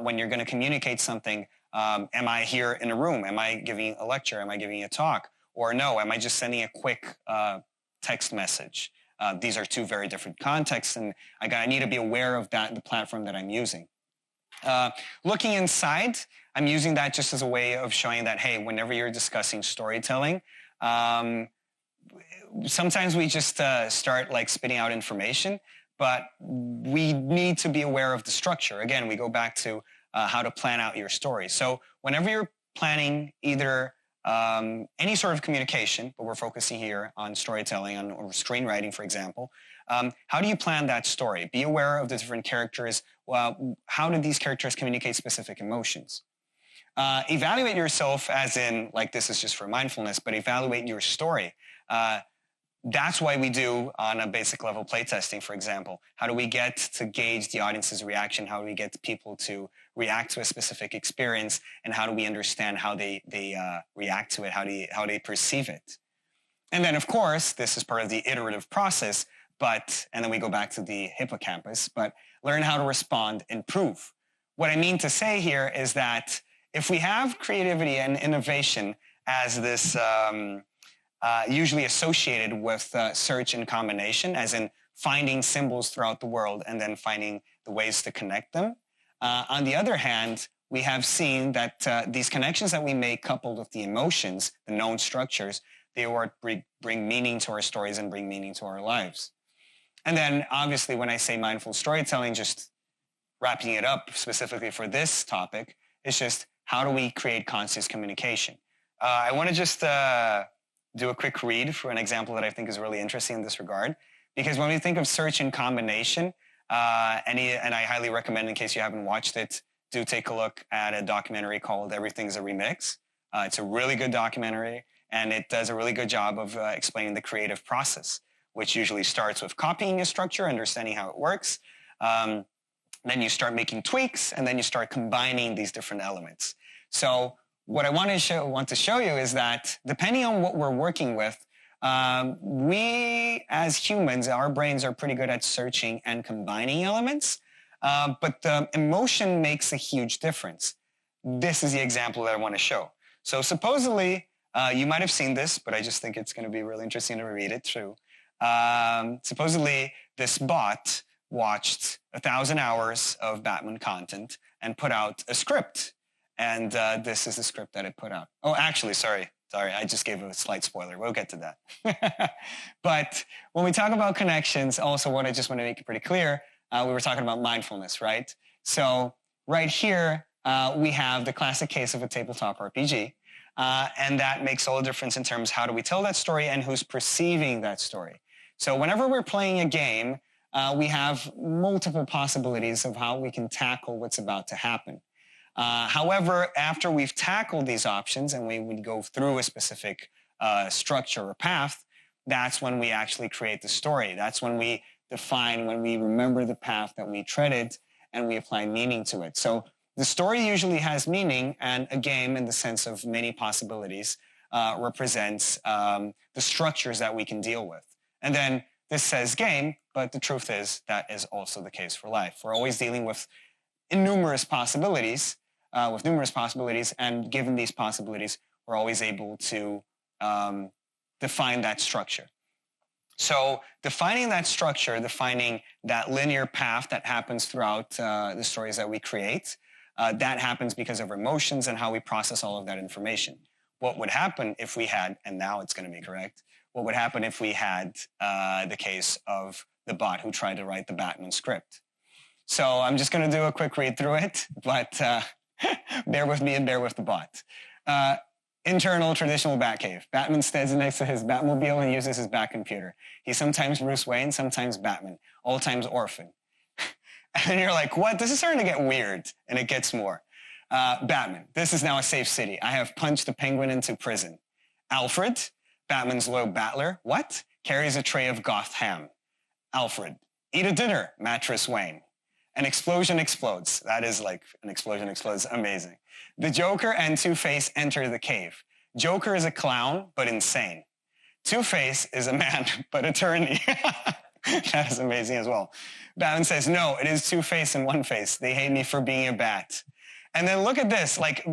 When you're going to communicate something, am I here in a room? Am I giving a lecture? Am I giving a talk? Or no, am I just sending a quick text message? These are two very different contexts, and I need to be aware of that, the platform that I'm using. Looking inside, I'm using that just as a way of showing that, hey, whenever you're discussing storytelling, sometimes we just start like spitting out information, but we need to be aware of the structure. Again, we go back to how to plan out your story. So whenever you're planning either any sort of communication, but we're focusing here on storytelling or screenwriting, for example, how do you plan that story? Be aware of the different characters. Well, how do these characters communicate specific emotions? Evaluate yourself as in, like this is just for mindfulness, but evaluate your story. That's why we do on a basic level playtesting, for example. How do we get to gauge the audience's reaction? How do we get people to react to a specific experience? And how do we understand how they react to it? How they perceive it? And then, of course, this is part of the iterative process, and then we go back to the hippocampus, but learn how to respond and prove. What I mean to say here is that if we have creativity and innovation as this usually associated with search and combination, as in finding symbols throughout the world and then finding the ways to connect them. On the other hand, we have seen that these connections that we make coupled with the emotions, the known structures, they bring meaning to our stories and bring meaning to our lives. And then obviously when I say mindful storytelling, just wrapping it up specifically for this topic, it's just how do we create conscious communication? I want to just do a quick read for an example that I think is really interesting in this regard. Because when we think of search and combination, and I highly recommend, in case you haven't watched it, do take a look at a documentary called Everything's a Remix. It's a really good documentary, and it does a really good job of explaining the creative process. which usually starts with copying a structure, understanding how it works. Then you start making tweaks, and then you start combining these different elements. So what I want to show you is that depending on what we're working with, we as humans, our brains are pretty good at searching and combining elements, but the emotion makes a huge difference. This is the example that I want to show. So supposedly, you might have seen this, but I just think it's going to be really interesting to read it through. Supposedly, this bot watched 1,000 hours of Batman content and put out a script. And this is the script that it put out. Oh, actually, sorry, I just gave a slight spoiler. We'll get to that. But when we talk about connections, also what I just want to make it pretty clear, we were talking about mindfulness, right? So right here, we have the classic case of a tabletop RPG. And that makes all the difference in terms of how do we tell that story and who's perceiving that story. So whenever we're playing a game, we have multiple possibilities of how we can tackle what's about to happen. However, after we've tackled these options and we go through a specific structure or path, that's when we actually create the story. That's when we define, when we remember the path that we treaded and we apply meaning to it. So the story usually has meaning, and a game, in the sense of many possibilities, represents the structures that we can deal with. And then this says game, but the truth is that is also the case for life. We're always dealing with numerous possibilities, and given these possibilities, we're always able to define that structure. So defining that structure, defining that linear path that happens throughout the stories that we create, that happens because of our emotions and how we process all of that information. What would happen if we had, and now it's going to be correct, what would happen if we had the case of the bot who tried to write the Batman script? So I'm just going to do a quick read through it, but bear with me and bear with the bot. Internal traditional Batcave. Batman stands next to his Batmobile and uses his Batcomputer. He's sometimes Bruce Wayne, sometimes Batman, all times orphan. And you're like, what? This is starting to get weird. And it gets more. Batman. This is now a safe city. I have punched the Penguin into prison. Alfred. Batman's low battler. What? Carries a tray of Gotham. Alfred. Eat a dinner. Mattress Wayne. An explosion explodes. That is like an explosion explodes. Amazing. The Joker and Two-Face enter the cave. Joker is a clown, but insane. Two-Face is a man, but attorney. That is amazing as well. Batman says, no, it is Two-Face and One-Face. They hate me for being a bat. And then look at this. Like,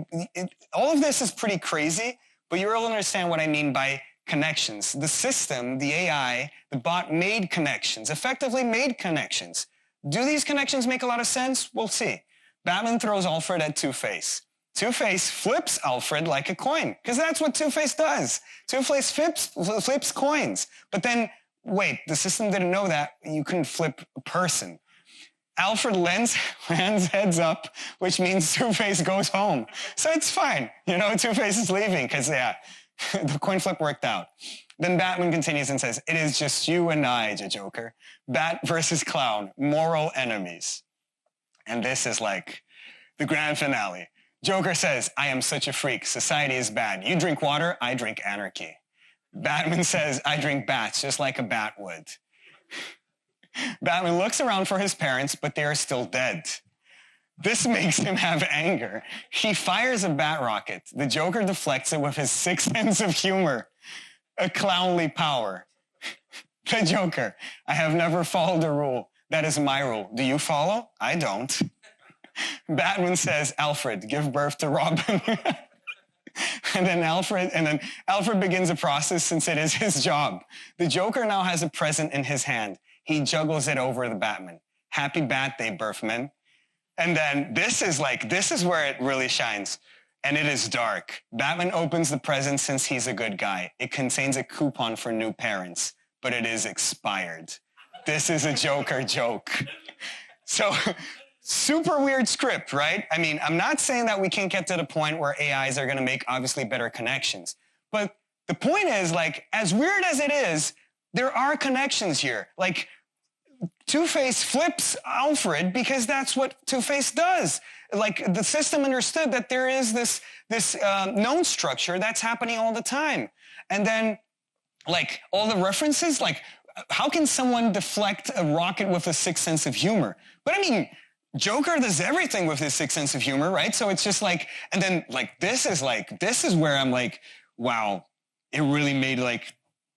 all of this is pretty crazy, but you will understand what I mean by connections. The system, the AI, the bot made connections, effectively made connections. Do these connections make a lot of sense? We'll see. Batman throws Alfred at Two-Face. Two-Face flips Alfred like a coin, because that's what Two-Face does. Two-Face flips coins. But then, wait, the system didn't know that you couldn't flip a person. Alfred lands heads up, which means Two-Face goes home. So it's fine. You know, Two-Face is leaving, because, yeah, the coin flip worked out. Then Batman continues and says, it is just you and I, Joker. Bat versus clown, moral enemies. And this is like the grand finale. Joker says, I am such a freak. Society is bad. You drink water, I drink anarchy. Batman says, I drink bats just like a bat would. Batman looks around for his parents, but they are still dead. This makes him have anger. He fires a bat rocket. The Joker deflects it with his sixth sense of humor. A clownly power. The Joker, I have never followed a rule. That is my rule. Do you follow? I don't. Batman says, Alfred, give birth to Robin. And then Alfred begins a process since it is his job. The Joker now has a present in his hand. He juggles it over the Batman. Happy Bat Day, Birthman. And then this is where it really shines. And it is dark. Batman opens the present since he's a good guy. It contains a coupon for new parents, but it is expired. This is a Joker joke. So, super weird script, right? I mean, I'm not saying that we can't get to the point where AIs are going to make obviously better connections. But the point is, like, as weird as it is, there are connections here. Like, Two-Face flips Alfred because that's what Two-Face does. Like, the system understood that there is this known structure that's happening all the time. And then, like, all the references, like, how can someone deflect a rocket with a sixth sense of humor? But I mean, Joker does everything with his sixth sense of humor, right? So it's just like, and then this is where I'm like, wow, it really made like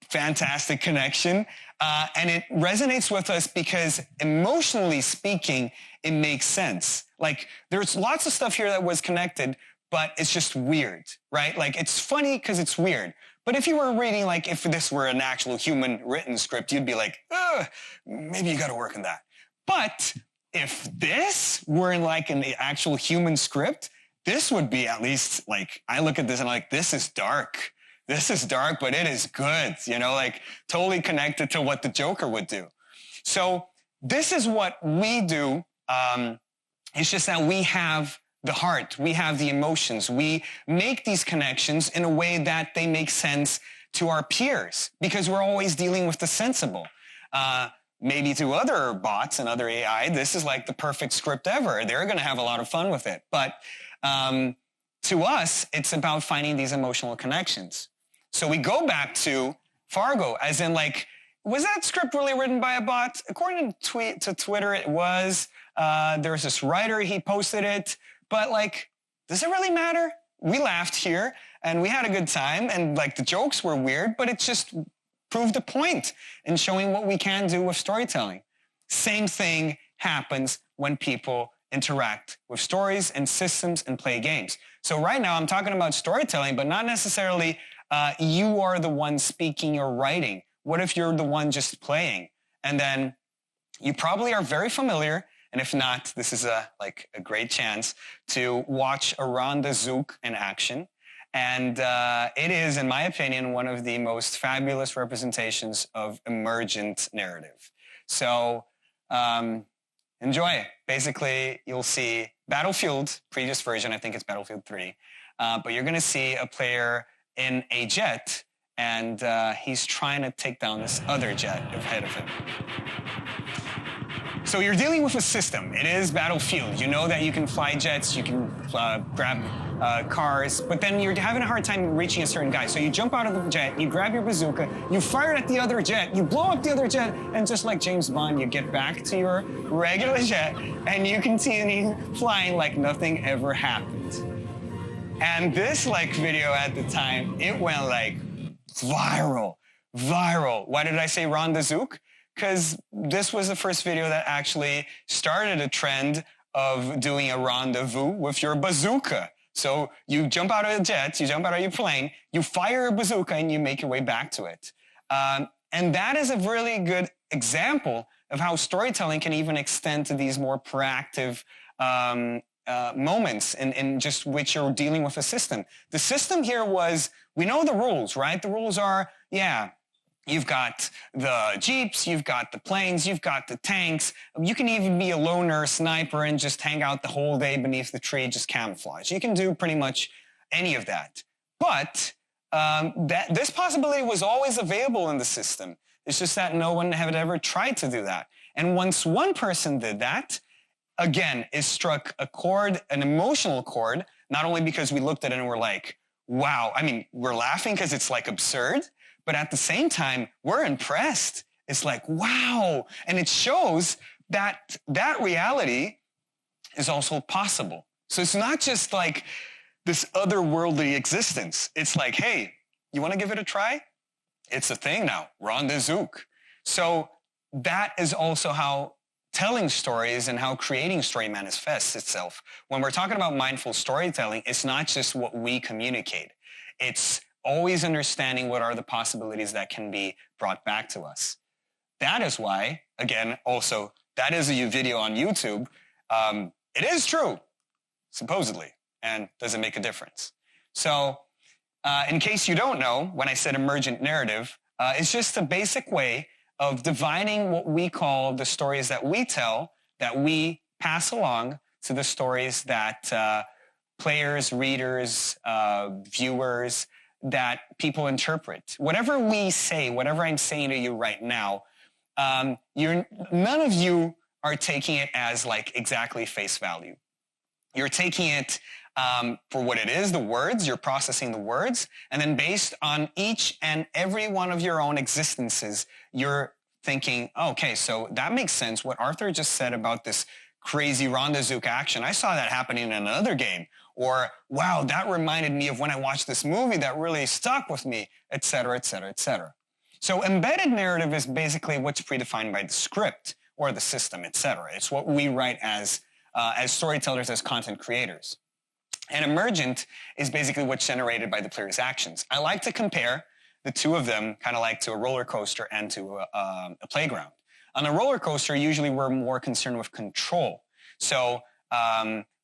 fantastic connection. And it resonates with us because emotionally speaking, it makes sense. Like there's lots of stuff here that was connected, but it's just weird, right? Like it's funny because it's weird. But if you were reading, like if this were an actual human written script, you'd be like, maybe you got to work on that. But if this were in like an actual human script, this would be at least like, I look at this and I'm like, this is dark. This is dark, but it is good, you know, like totally connected to what the Joker would do. So this is what we do. It's just that we have the heart, we have the emotions. We make these connections in a way that they make sense to our peers because we're always dealing with the sensible. Maybe to other bots and other AI, this is like the perfect script ever. They're going to have a lot of fun with it. But to us, it's about finding these emotional connections. So we go back to Fargo, as in like, was that script really written by a bot? According to Twitter, it was. There was this writer, he posted it. But like, does it really matter? We laughed here and we had a good time and like the jokes were weird, but it just proved the point in showing what we can do with storytelling. Same thing happens when people interact with stories and systems and play games. So right now I'm talking about storytelling, but not necessarily you are the one speaking or writing. What if you're the one just playing? And then you probably are very familiar. And if not, this is a great chance to watch Around the Zook in action. And it is, in my opinion, one of the most fabulous representations of emergent narrative. So enjoy. Basically, you'll see Battlefield, previous version, I think it's Battlefield 3. But you're going to see a player in a jet, and he's trying to take down this other jet ahead of him. So you're dealing with a system. It is Battlefield. You know that you can fly jets, you can grab cars, but then you're having a hard time reaching a certain guy. So you jump out of the jet, you grab your bazooka, you fire it at the other jet, you blow up the other jet, and just like James Bond, you get back to your regular jet, and you continue flying like nothing ever happened. And this video at the time, it went like viral. Why did I say Ron the Zook? Because this was the first video that actually started a trend of doing a rendezvous with your bazooka. So you jump out of a jet, you jump out of your plane, you fire a bazooka, and you make your way back to it. And that is a really good example of how storytelling can even extend to these more proactive moments in just which you're dealing with a system. The system here was, we know the rules, right? The rules are, you've got the jeeps, you've got the planes, you've got the tanks. You can even be a loner sniper and just hang out the whole day beneath the tree, just camouflage. You can do pretty much any of that. But this possibility was always available in the system. It's just that no one had ever tried to do that. And once one person did that, again, it struck a chord, an emotional chord, not only because we looked at it and we're like, wow. I mean, we're laughing because it's like absurd. But at the same time, we're impressed. It's like, wow. And it shows that that reality is also possible. So it's not just like this otherworldly existence. It's like, hey, you want to give it a try? It's a thing now. Ron the Zook. So that is also how telling stories and how creating story manifests itself. When we're talking about mindful storytelling, it's not just what we communicate. It's always understanding what are the possibilities that can be brought back to us. That is why, again, also, that is a video on YouTube. It is true, supposedly, and does it make a difference? So, in case you don't know, when I said emergent narrative, it's just a basic way of dividing what we call the stories that we tell, that we pass along to the stories that players, readers, viewers, that people interpret. Whatever we say, whatever I'm saying to you right now, none of you are taking it as like exactly face value. You're taking it for what it is, the words, you're processing the words, and then based on each and every one of your own existences, you're thinking, okay, so that makes sense. What Arthur just said about this crazy Ronda Zook action, I saw that happening in another game. Or, wow, that reminded me of when I watched this movie that really stuck with me, et cetera, et cetera, et cetera. So embedded narrative is basically what's predefined by the script or the system, et cetera. It's what we write as storytellers, as content creators. And emergent is basically what's generated by the player's actions. I like to compare the two of them kind of like to a roller coaster and to a playground. On a roller coaster, usually we're more concerned with control. So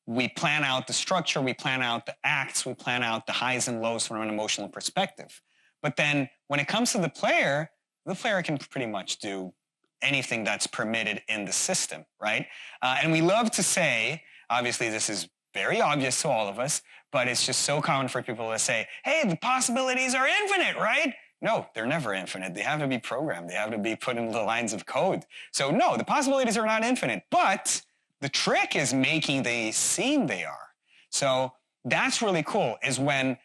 we plan out the structure, we plan out the acts, we plan out the highs and lows from an emotional perspective. But then when it comes to the player can pretty much do anything that's permitted in the system, right? And we love to say, obviously this is very obvious to all of us, but it's just so common for people to say, hey, the possibilities are infinite, right? No, they're never infinite. They have to be programmed. They have to be put into the lines of code. So no, the possibilities are not infinite, but the trick is making they seem they are. So that's really cool, is when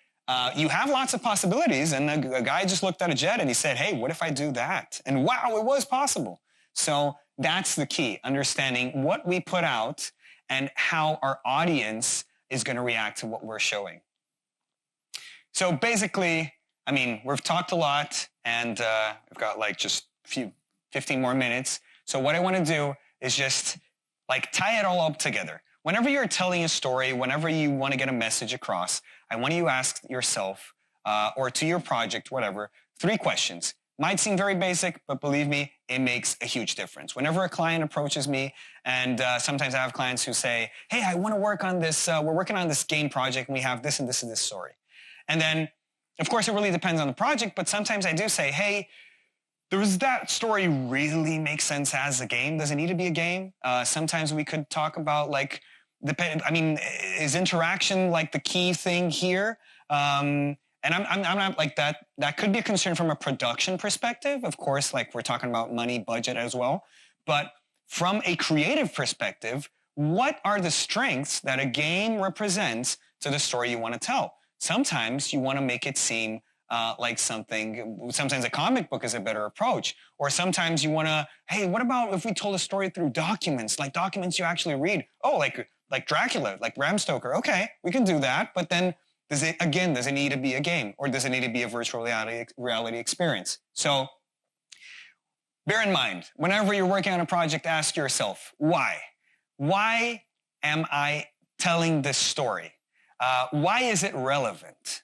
you have lots of possibilities and a guy just looked at a jet and he said, hey, what if I do that? And wow, it was possible. So that's the key, understanding what we put out and how our audience is going to react to what we're showing. So basically, I mean, we've talked a lot and we've got like just 15 more minutes. So what I want to do is just like tie it all up together. Whenever you're telling a story, whenever you want to get a message across, I want you to ask yourself or to your project, whatever, 3 questions. Might seem very basic, but believe me, it makes a huge difference. Whenever a client approaches me, and sometimes I have clients who say, hey, I want to work on this, we're working on this game project, and we have this and this and this story. And then, of course, it really depends on the project, but sometimes I do say, hey, does that story really make sense as a game? Does it need to be a game? Sometimes we could talk about, like, is interaction like the key thing here? And I'm not like that. That could be a concern from a production perspective. Of course, like we're talking about money, budget as well. But from a creative perspective, what are the strengths that a game represents to the story you want to tell? Sometimes you want to make it seem like something, sometimes a comic book is a better approach. Or sometimes you want to, hey, what about if we told a story through documents, like documents you actually read? Oh, like Dracula, like Bram Stoker. Okay, we can do that. But then does it need to be a game, or does it need to be a virtual reality experience? So bear in mind, whenever you're working on a project, ask yourself, why? Why am I telling this story? Why is it relevant?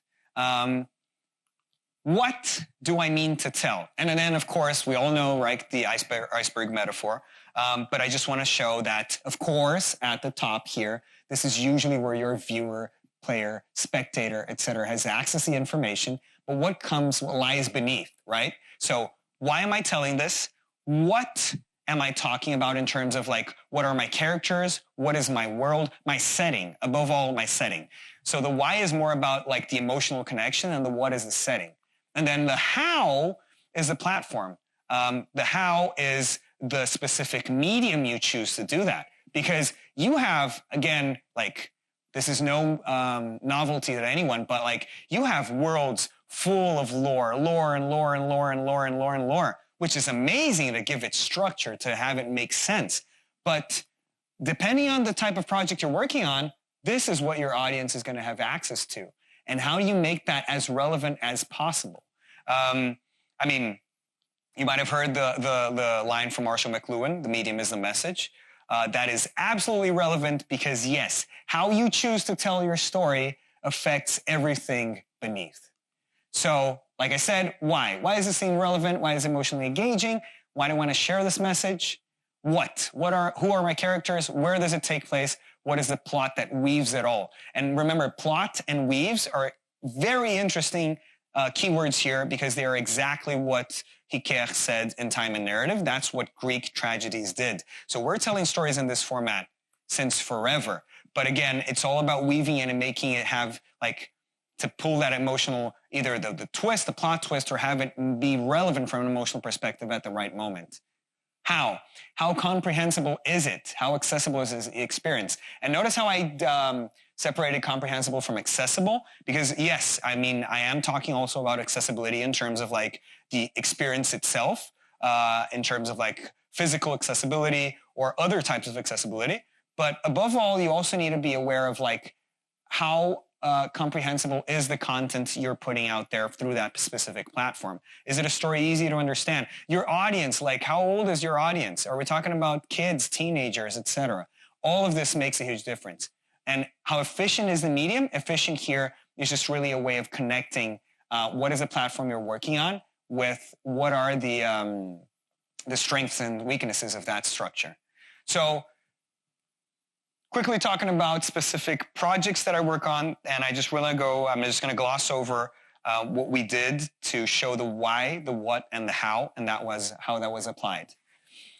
What do I mean to tell? And then, of course, we all know, right, the iceberg metaphor. But I just want to show that, of course, at the top here, this is usually where your viewer, player, spectator, etc., has access to the information, but what lies beneath, right? So why am I telling this? What am I talking about in terms of, like, what are my characters? What is my world? My setting, above all, my setting. So the why is more about, like, the emotional connection, and the what is the setting. And then the how is the platform. The how is the specific medium you choose to do that. Because you have, again, like, this is no novelty to anyone, but like you have worlds full of lore, which is amazing to give it structure, to have it make sense. But depending on the type of project you're working on, this is what your audience is going to have access to. And how do you make that as relevant as possible? I mean, you might have heard the line from Marshall McLuhan, the medium is the message. That is absolutely relevant because, yes, how you choose to tell your story affects everything beneath. So, like I said, why? Why is this thing relevant? Why is it emotionally engaging? Why do I want to share this message? Who are my characters? Where does it take place? What is the plot that weaves it all? And remember, plot and weaves are very interesting keywords here because they are exactly what Hiker said in Time and Narrative. That's what Greek tragedies did. So we're telling stories in this format since forever. But again, it's all about weaving it and making it have, like, to pull that emotional, either the twist, the plot twist, or have it be relevant from an emotional perspective at the right moment. How comprehensible is it? How accessible is the experience? And notice how I separated comprehensible from accessible, because yes, I mean, I am talking also about accessibility in terms of, like, the experience itself. in terms of like physical accessibility or other types of accessibility. But above all, you also need to be aware of like how comprehensible is the content you're putting out there through that specific platform. Is it a story easy to understand? Your audience, like how old is your audience? Are we talking about kids, teenagers, etc.? All of this makes a huge difference. And how efficient is the medium? Efficient here is just really a way of connecting what is a platform you're working on with what are the strengths and weaknesses of that structure. So quickly talking about specific projects that I work on, and I'm just going to gloss over what we did to show the why, the what, and the how, and that was how that was applied.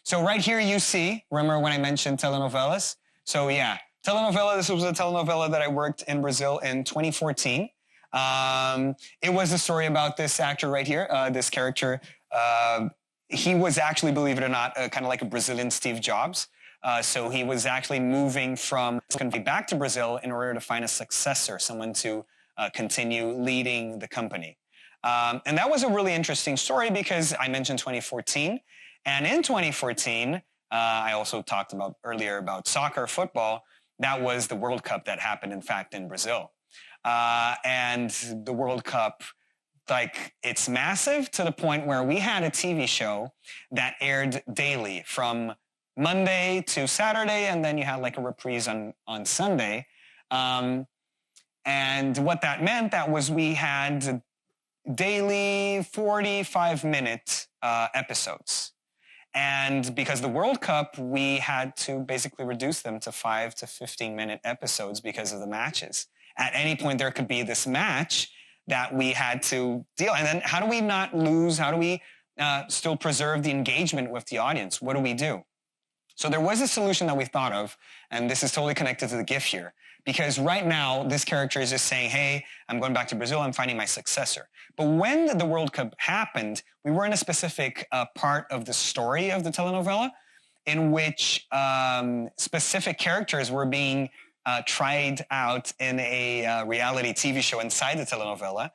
So right here you see, remember when I mentioned telenovelas? So yeah, telenovela, this was a telenovela that I worked in Brazil in 2014. It was a story about this actor right here, this character. He was actually, believe it or not, kind of like a Brazilian Steve Jobs. So he was actually moving from back to Brazil in order to find a successor, someone to continue leading the company. And that was a really interesting story because I mentioned 2014. And in 2014, I also talked about earlier about soccer, football. That was the World Cup that happened, in fact, in Brazil. And the World Cup, like, it's massive to the point where we had a TV show that aired daily from Monday to Saturday, and then you had like a reprise on Sunday. And what that meant, that was we had daily 45-minute episodes. And because the World Cup, we had to basically reduce them to 5 to 15-minute episodes because of the matches. At any point, there could be this match that we had to deal. And then how do we not lose? How do we still preserve the engagement with the audience? What do we do? So there was a solution that we thought of, and this is totally connected to the GIF here, because right now this character is just saying, hey, I'm going back to Brazil, I'm finding my successor. But when the World Cup happened, we were in a specific part of the story of the telenovela in which specific characters were being tried out in a reality TV show inside the telenovela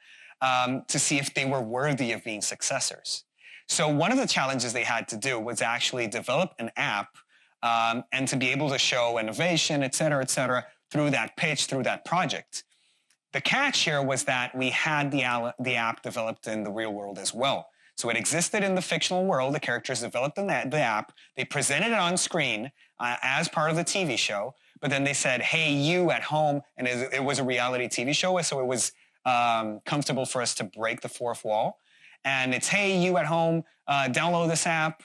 to see if they were worthy of being successors. So one of the challenges they had to do was actually develop an app and to be able to show innovation, et cetera, through that pitch, through that project. The catch here was that we had the app developed in the real world as well. So it existed in the fictional world. The characters developed the app. They presented it on screen as part of the TV show. But then they said, hey, you at home, and it was a reality TV show, so it was comfortable for us to break the fourth wall. And it's, hey, you at home, download this app.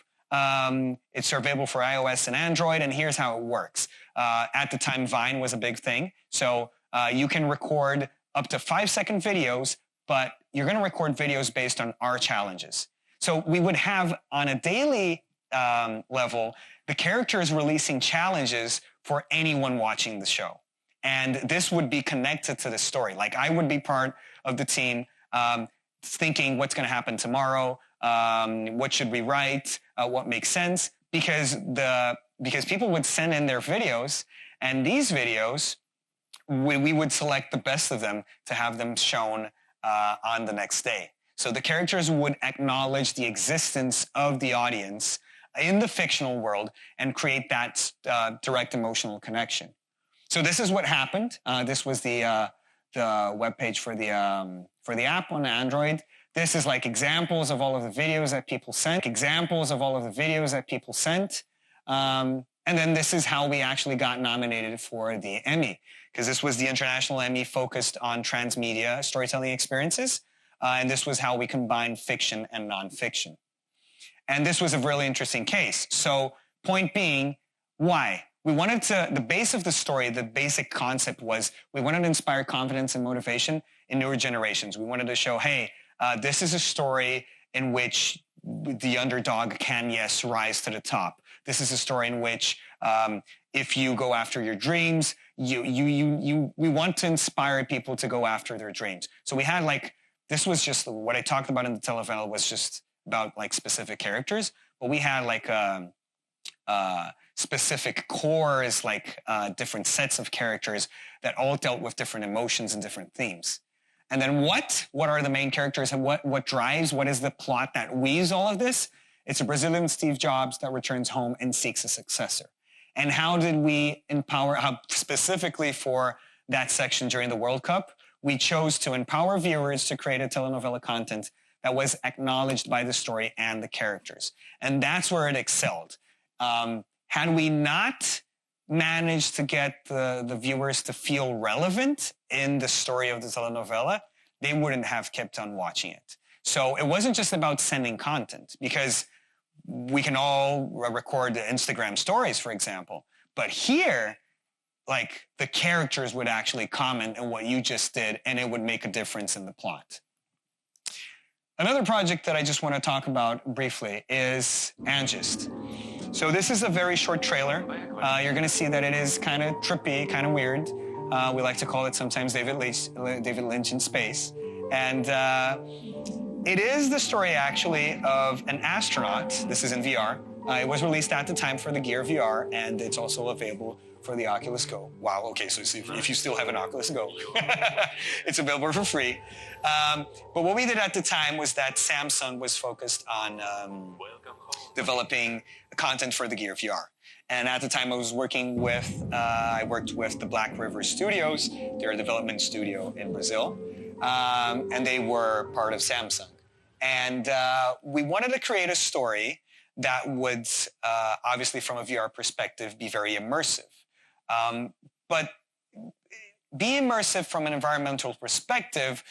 It's available for iOS and Android, and here's how it works. At the time, Vine was a big thing. So you can record up to 5-second videos, but you're going to record videos based on our challenges. So we would have, on a daily level, the characters releasing challenges for anyone watching the show. And this would be connected to the story. Like, I would be part of the team thinking what's going to happen tomorrow, what should we write, what makes sense, because people would send in their videos, and these videos, we would select the best of them to have them shown on the next day. So the characters would acknowledge the existence of the audience in the fictional world and create that direct emotional connection. So this is what happened. This was the webpage for the app on Android. This is like examples of all of the videos that people sent. And then this is how we actually got nominated for the Emmy, because this was the International Emmy focused on transmedia storytelling experiences. And this was how we combined fiction and nonfiction. And this was a really interesting case. So point being, why? The base of the story, the basic concept was we wanted to inspire confidence and motivation in newer generations. We wanted to show, hey, this is a story in which the underdog can, yes, rise to the top. This is a story in which if you go after your dreams, we want to inspire people to go after their dreams. So we had this was just what I talked about in the telenovela was just about specific characters, but we had specific cores, different sets of characters that all dealt with different emotions and different themes. And then what are the main characters and what drives, what is the plot that weaves all of this? It's a Brazilian Steve Jobs that returns home and seeks a successor. And how did we empower, how specifically for that section during the World Cup, we chose to empower viewers to create a telenovela content that was acknowledged by the story and the characters. And that's where it excelled. Had we not managed to get the viewers to feel relevant in the story of the telenovela, they wouldn't have kept on watching it. So it wasn't just about sending content, because we can all record Instagram stories, for example. But here, like, the characters would actually comment on what you just did, and it would make a difference in the plot. Another project that I just want to talk about briefly is Angest. So this is a very short trailer. You're going to see that it is kind of trippy, kind of weird. We like to call it sometimes David Lynch in space. And it is the story, actually, of an astronaut. This is in VR. It was released at the time for the Gear VR, and it's also available for the Oculus Go. Wow, okay, so if you still have an Oculus Go, it's available for free. But what we did at the time was that Samsung was focused on developing content for the Gear VR. And at the time I worked with the Black River Studios. They're a development studio in Brazil. And they were part of Samsung. And we wanted to create a story that would, obviously from a VR perspective, be very immersive. But be immersive from an environmental perspective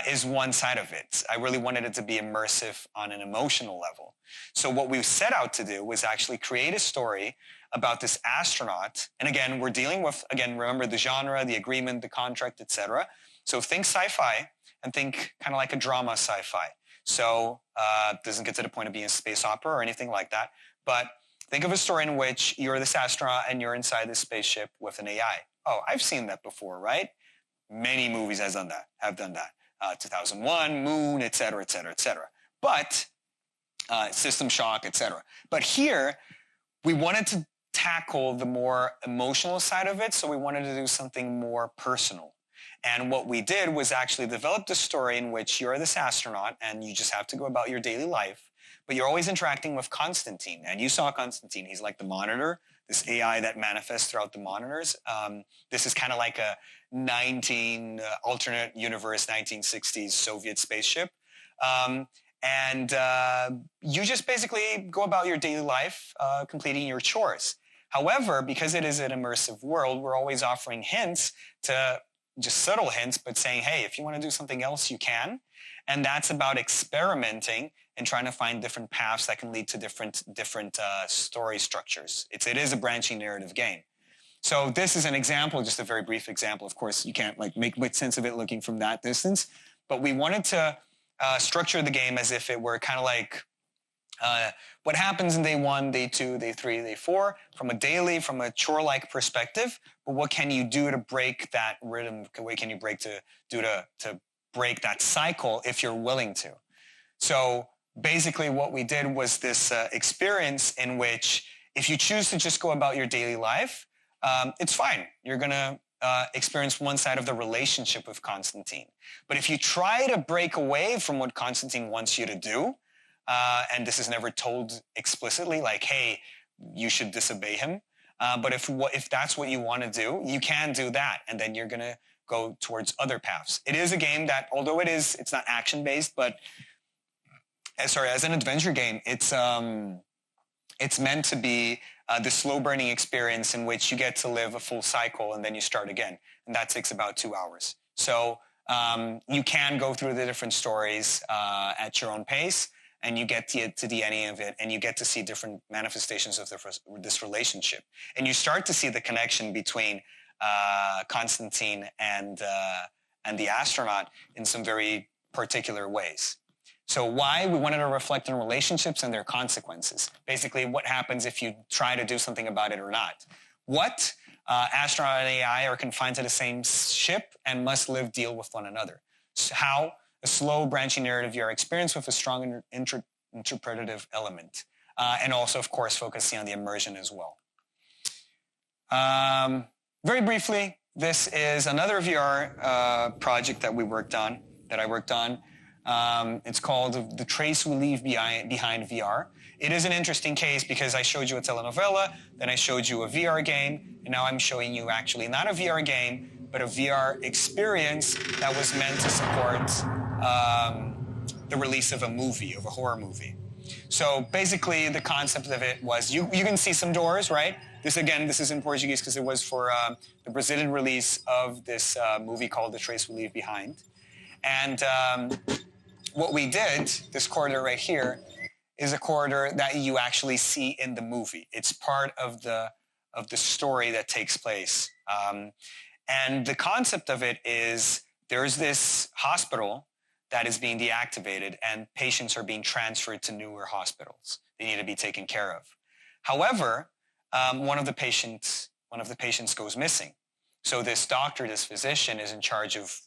is one side of it. I really wanted it to be immersive on an emotional level. So what we set out to do was actually create a story about this astronaut. And again, we're dealing with, remember the genre, the agreement, the contract, etc. So think sci-fi and think kind of like a drama sci-fi. So it doesn't get to the point of being a space opera or anything like that. But think of a story in which you're this astronaut and you're inside this spaceship with an AI. Oh, I've seen that before, right? Many movies have done that. 2001, Moon, et cetera, et cetera, et cetera. But System Shock, et cetera. But here, we wanted to tackle the more emotional side of it, so we wanted to do something more personal. And what we did was actually develop the story in which you're this astronaut and you just have to go about your daily life, but you're always interacting with Constantine. And you saw Constantine. He's like the monitor, this AI that manifests throughout the monitors. This is kind of like a alternate universe 1960s Soviet spaceship. And you just basically go about your daily life, completing your chores. However, because it is an immersive world, we're always offering hints, just subtle hints, but saying, hey, if you want to do something else, you can. And that's about experimenting and trying to find different paths that can lead to different story structures. It is a branching narrative game. So this is an example, just a very brief example. Of course, you can't make much sense of it looking from that distance, but we wanted to structure the game as if it were kind of like what happens in day 1, day 2, day 3, day 4, from a chore-like perspective. But what can you do to break that rhythm? What can you do to break that cycle if you're willing to? So basically what we did was this experience in which if you choose to just go about your daily life, it's fine. You're going to experience one side of the relationship with Constantine. But if you try to break away from what Constantine wants you to do, and this is never told explicitly, like, hey, you should disobey him. But if that's what you want to do, you can do that. And then you're going to go towards other paths. It is a game that, although it's not action-based, but as an adventure game, it's meant to be the slow-burning experience in which you get to live a full cycle and then you start again. And that takes about 2 hours. So you can go through the different stories at your own pace, and you get to the ending of it, and you get to see different manifestations of this relationship. And you start to see the connection between Constantine and the astronaut in some very particular ways. So why? We wanted to reflect on relationships and their consequences. Basically, what happens if you try to do something about it or not? What? Astronaut and AI are confined to the same ship and must deal with one another. So how? A slow branching narrative VR experience with a strong interpretative element. And also, of course, focusing on the immersion as well. Very briefly, this is another VR project that I worked on. It's called The Trace We Leave Behind VR. It is an interesting case because I showed you a telenovela, then I showed you a VR game, and now I'm showing you actually not a VR game, but a VR experience that was meant to support the release of a movie, of a horror movie. So basically the concept of it was, you can see some doors, right? This is in Portuguese because it was for the Brazilian release of this movie called The Trace We Leave Behind. And what we did, this corridor right here, is a corridor that you actually see in the movie. It's part of the story that takes place. And the concept of it is there's this hospital that is being deactivated and patients are being transferred to newer hospitals. They need to be taken care of. However, one of the patients goes missing. So this doctor, this physician, is in charge of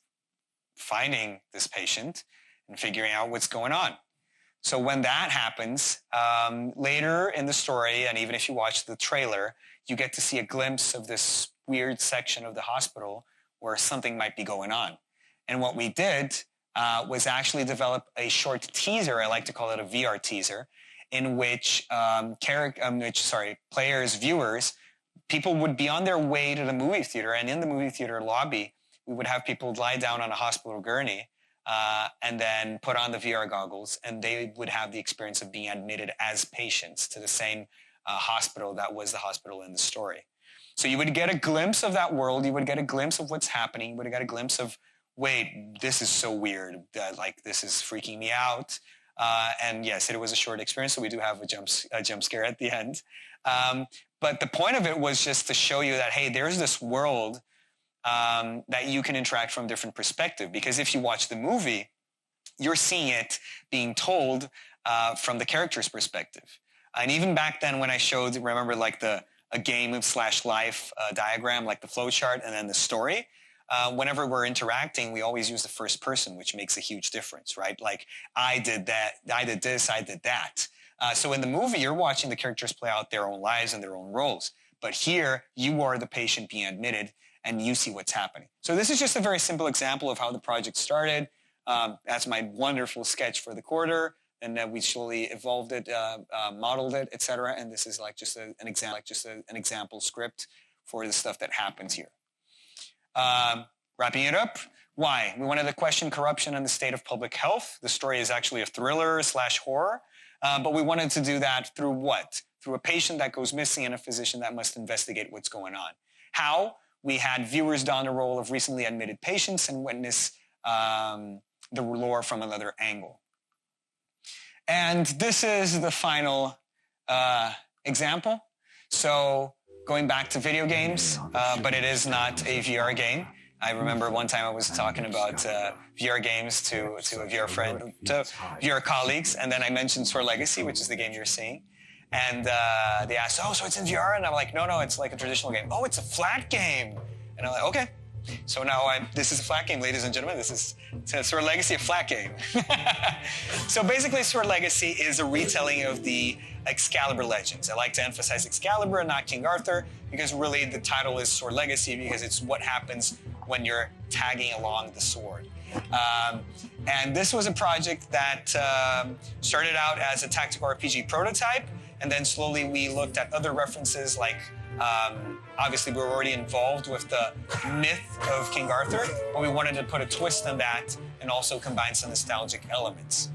finding this patient and figuring out what's going on. So when that happens, later in the story, and even if you watch the trailer, you get to see a glimpse of this weird section of the hospital where something might be going on. And what we did was actually develop a short teaser, I like to call it a VR teaser, in which players, viewers, people would be on their way to the movie theater, and in the movie theater lobby, we would have people lie down on a hospital gurney and then put on the VR goggles, and they would have the experience of being admitted as patients to the same hospital that was the hospital in the story. So you would get a glimpse of that world, you would get a glimpse of what's happening, you would get a glimpse of, wait, this is so weird, this is freaking me out. And yes, it was a short experience, so we do have a jump scare at the end. But the point of it was just to show you that, hey, there's this world that you can interact from a different perspective. Because if you watch the movie, you're seeing it being told from the character's perspective. And even back then when I showed, remember like a game/life diagram, like the flow chart and then the story, whenever we're interacting, we always use the first person, which makes a huge difference, right? Like, I did that, I did this, I did that. So in the movie, you're watching the characters play out their own lives and their own roles. But here, you are the patient being admitted, and you see what's happening. So this is just a very simple example of how the project started. That's my wonderful sketch for the quarter. And then we slowly evolved it, modeled it, etc. And this is like just an example script for the stuff that happens here. Wrapping it up, why? We wanted to question corruption and the state of public health. The story is actually a thriller/horror, but we wanted to do that through what? Through a patient that goes missing and a physician that must investigate what's going on. How? We had viewers don the role of recently admitted patients and witness the lore from another angle. And this is the final example. So going back to video games, but it is not a VR game. I remember one time I was talking about VR games to a VR friend, to VR colleagues, and then I mentioned Sword Legacy, which is the game you're seeing. And they asked, oh, so it's in VR? And I'm like, no, it's like a traditional game. Oh, it's a flat game. And I'm like, okay. So now this is a flat game, ladies and gentlemen. This is Sword Legacy, a flat game. So basically, Sword Legacy is a retelling of the Excalibur legends. I like to emphasize Excalibur and not King Arthur, because really the title is Sword Legacy because it's what happens when you're tagging along the sword. And this was a project that started out as a tactical RPG prototype, and then slowly we looked at other references like obviously we were already involved with the myth of King Arthur, but we wanted to put a twist on that and also combine some nostalgic elements.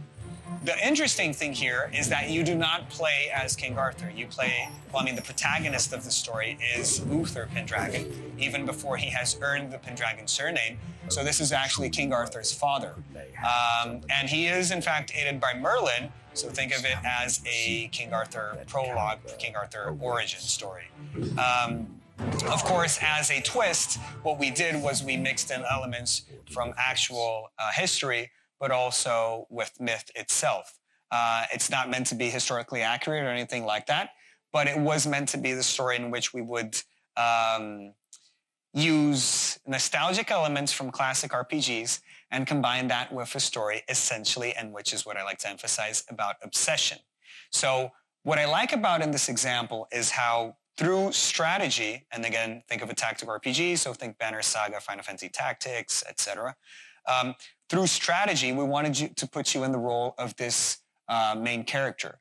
The interesting thing here is that you do not play as King Arthur. You play, the protagonist of the story is Uther Pendragon, even before he has earned the Pendragon surname. So this is actually King Arthur's father. And he is, in fact, aided by Merlin. So think of it as a King Arthur prologue, King Arthur origin story. Of course, as a twist, what we did was we mixed in elements from actual history, but also with myth itself. It's not meant to be historically accurate or anything like that, but it was meant to be the story in which we would use nostalgic elements from classic RPGs and combine that with a story essentially, and which is what I like to emphasize about obsession. So what I like about in this example is how through strategy, and again, think of a tactical RPG, so think Banner Saga, Final Fantasy Tactics, etc., Through strategy, we wanted to put you in the role of this main character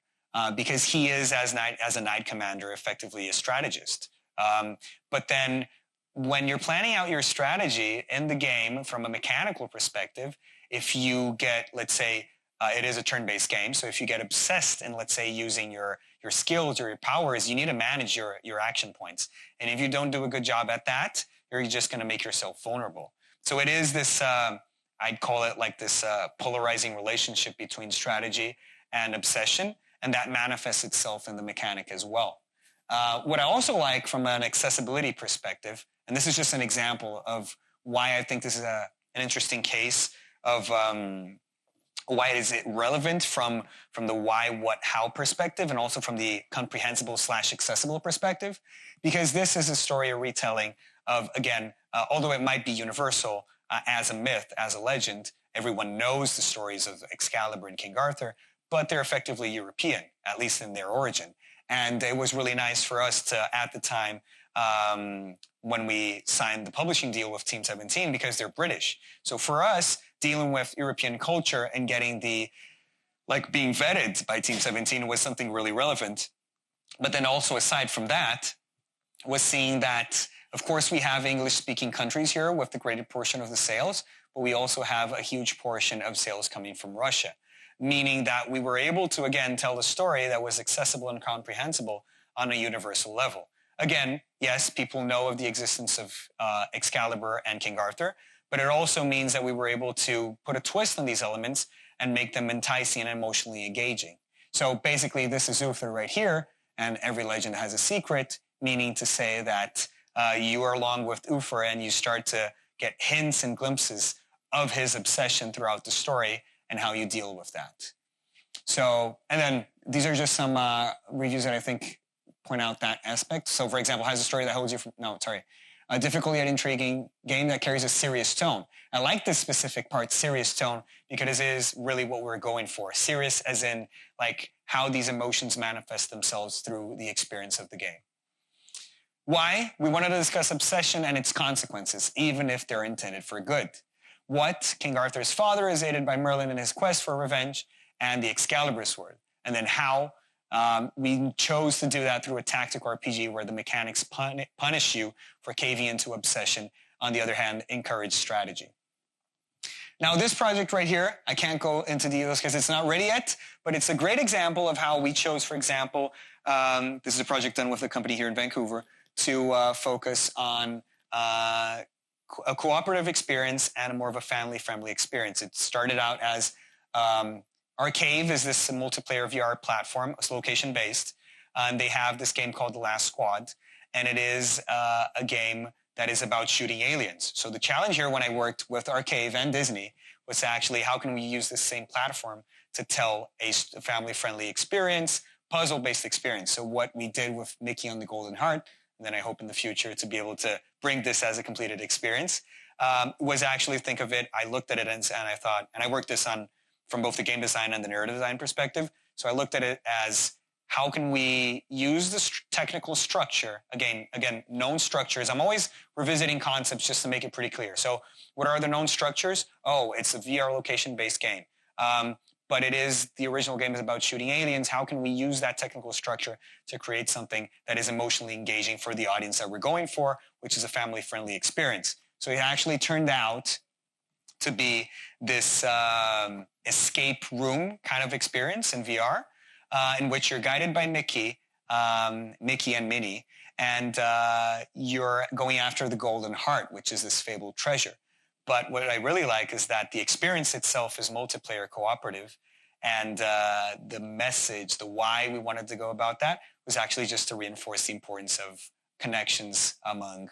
because he is, as a knight commander, effectively a strategist. But then when you're planning out your strategy in the game from a mechanical perspective, if you get, let's say, it is a turn-based game, so if you get obsessed in, let's say, using your skills or your powers, you need to manage your action points. And if you don't do a good job at that, you're just going to make yourself vulnerable. So it is this, I'd call it like this polarizing relationship between strategy and obsession, and that manifests itself in the mechanic as well. What I also like from an accessibility perspective, and this is just an example of why I think this is an interesting case of why is it relevant from the why, what, how perspective, and also from the comprehensible/accessible perspective, because this is a story, a retelling of, again, although it might be universal as a myth, as a legend, everyone knows the stories of Excalibur and King Arthur, but they're effectively European, at least in their origin. And it was really nice for us to, at the time, when we signed the publishing deal with Team 17, because they're British. So for us, dealing with European culture and getting being vetted by Team 17 was something really relevant. But then also, aside from that, was seeing that, of course, we have English-speaking countries here with the greater portion of the sales, but we also have a huge portion of sales coming from Russia, meaning that we were able to, again, tell a story that was accessible and comprehensible on a universal level. Again, yes, people know of the existence of Excalibur and King Arthur, but it also means that we were able to put a twist on these elements and make them enticing and emotionally engaging. So basically, this is Uther right here, and every legend has a secret, meaning to say that you are along with Uther and you start to get hints and glimpses of his obsession throughout the story and how you deal with that. So, and then these are just some reviews that I think point out that aspect. So, for example, has a story that holds you from, a difficult yet intriguing game that carries a serious tone. I like this specific part, serious tone, because it is really what we're going for. Serious as in, like, how these emotions manifest themselves through the experience of the game. Why? We wanted to discuss obsession and its consequences, even if they're intended for good. What? King Arthur's father is aided by Merlin in his quest for revenge and the Excalibur sword. And then how? We chose to do that through a tactical RPG where the mechanics punish you for caving into obsession. On the other hand, encourage strategy. Now, this project right here, I can't go into details because it's not ready yet, but it's a great example of how we chose, for example, this is a project done with a company here in Vancouver, to focus on a cooperative experience and a more of a family-friendly experience. It started out as Arcave is this multiplayer VR platform. It's location-based. And they have this game called The Last Squad, and it is a game that is about shooting aliens. So the challenge here when I worked with Arcave and Disney was actually how can we use this same platform to tell a family-friendly experience, puzzle-based experience. So what we did with Mickey on the Golden Heart, and then I hope in the future to be able to bring this as a completed experience, was actually think of it, I looked at it and I thought, and I worked this on from both the game design and the narrative design perspective. So I looked at it as how can we use the technical structure, again, known structures. I'm always revisiting concepts just to make it pretty clear. So what are the known structures? Oh, it's a VR location-based game. But it is, the original game is about shooting aliens. How can we use that technical structure to create something that is emotionally engaging for the audience that we're going for, which is a family-friendly experience? So it actually turned out to be this escape room kind of experience in VR, in which you're guided by Mickey and Minnie, and you're going after the Golden Heart, which is this fabled treasure. But what I really like is that the experience itself is multiplayer cooperative, and the message, the why we wanted to go about that was actually just to reinforce the importance of connections among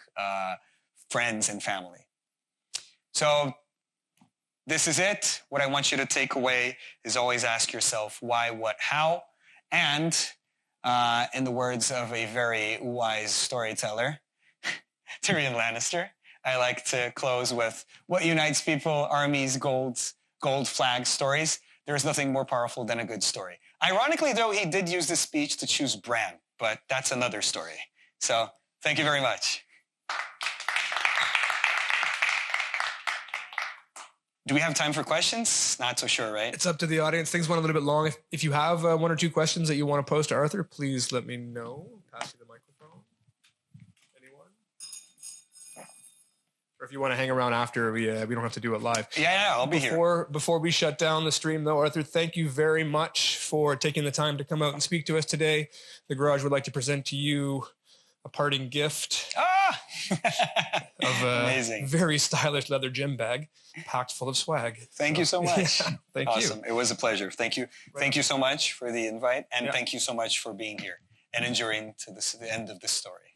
friends and family. So this is it. What I want you to take away is always ask yourself why, what, how, and in the words of a very wise storyteller, Tyrion Lannister, I like to close with what unites people, armies, gold flag stories. There is nothing more powerful than a good story. Ironically, though, he did use this speech to choose Bran, but that's another story. So thank you very much. Do we have time for questions? Not so sure, right? It's up to the audience. Things went a little bit long. If you have 1 or 2 questions that you want to pose to Arthur, please let me know. Pass you the microphone. Anyone? Or if you want to hang around after, we don't have to do it live. Yeah, I'll be here. Before we shut down the stream, though, Arthur, thank you very much for taking the time to come out and speak to us today. The Garage would like to present to you a parting gift of a Amazing. very stylish leather gym bag packed full of swag. Thank you so much. Yeah, thank awesome. you. It was a pleasure. Thank you. Right. Thank you so much for the invite, and Yeah. thank you so much for being here and enduring to the end of this story.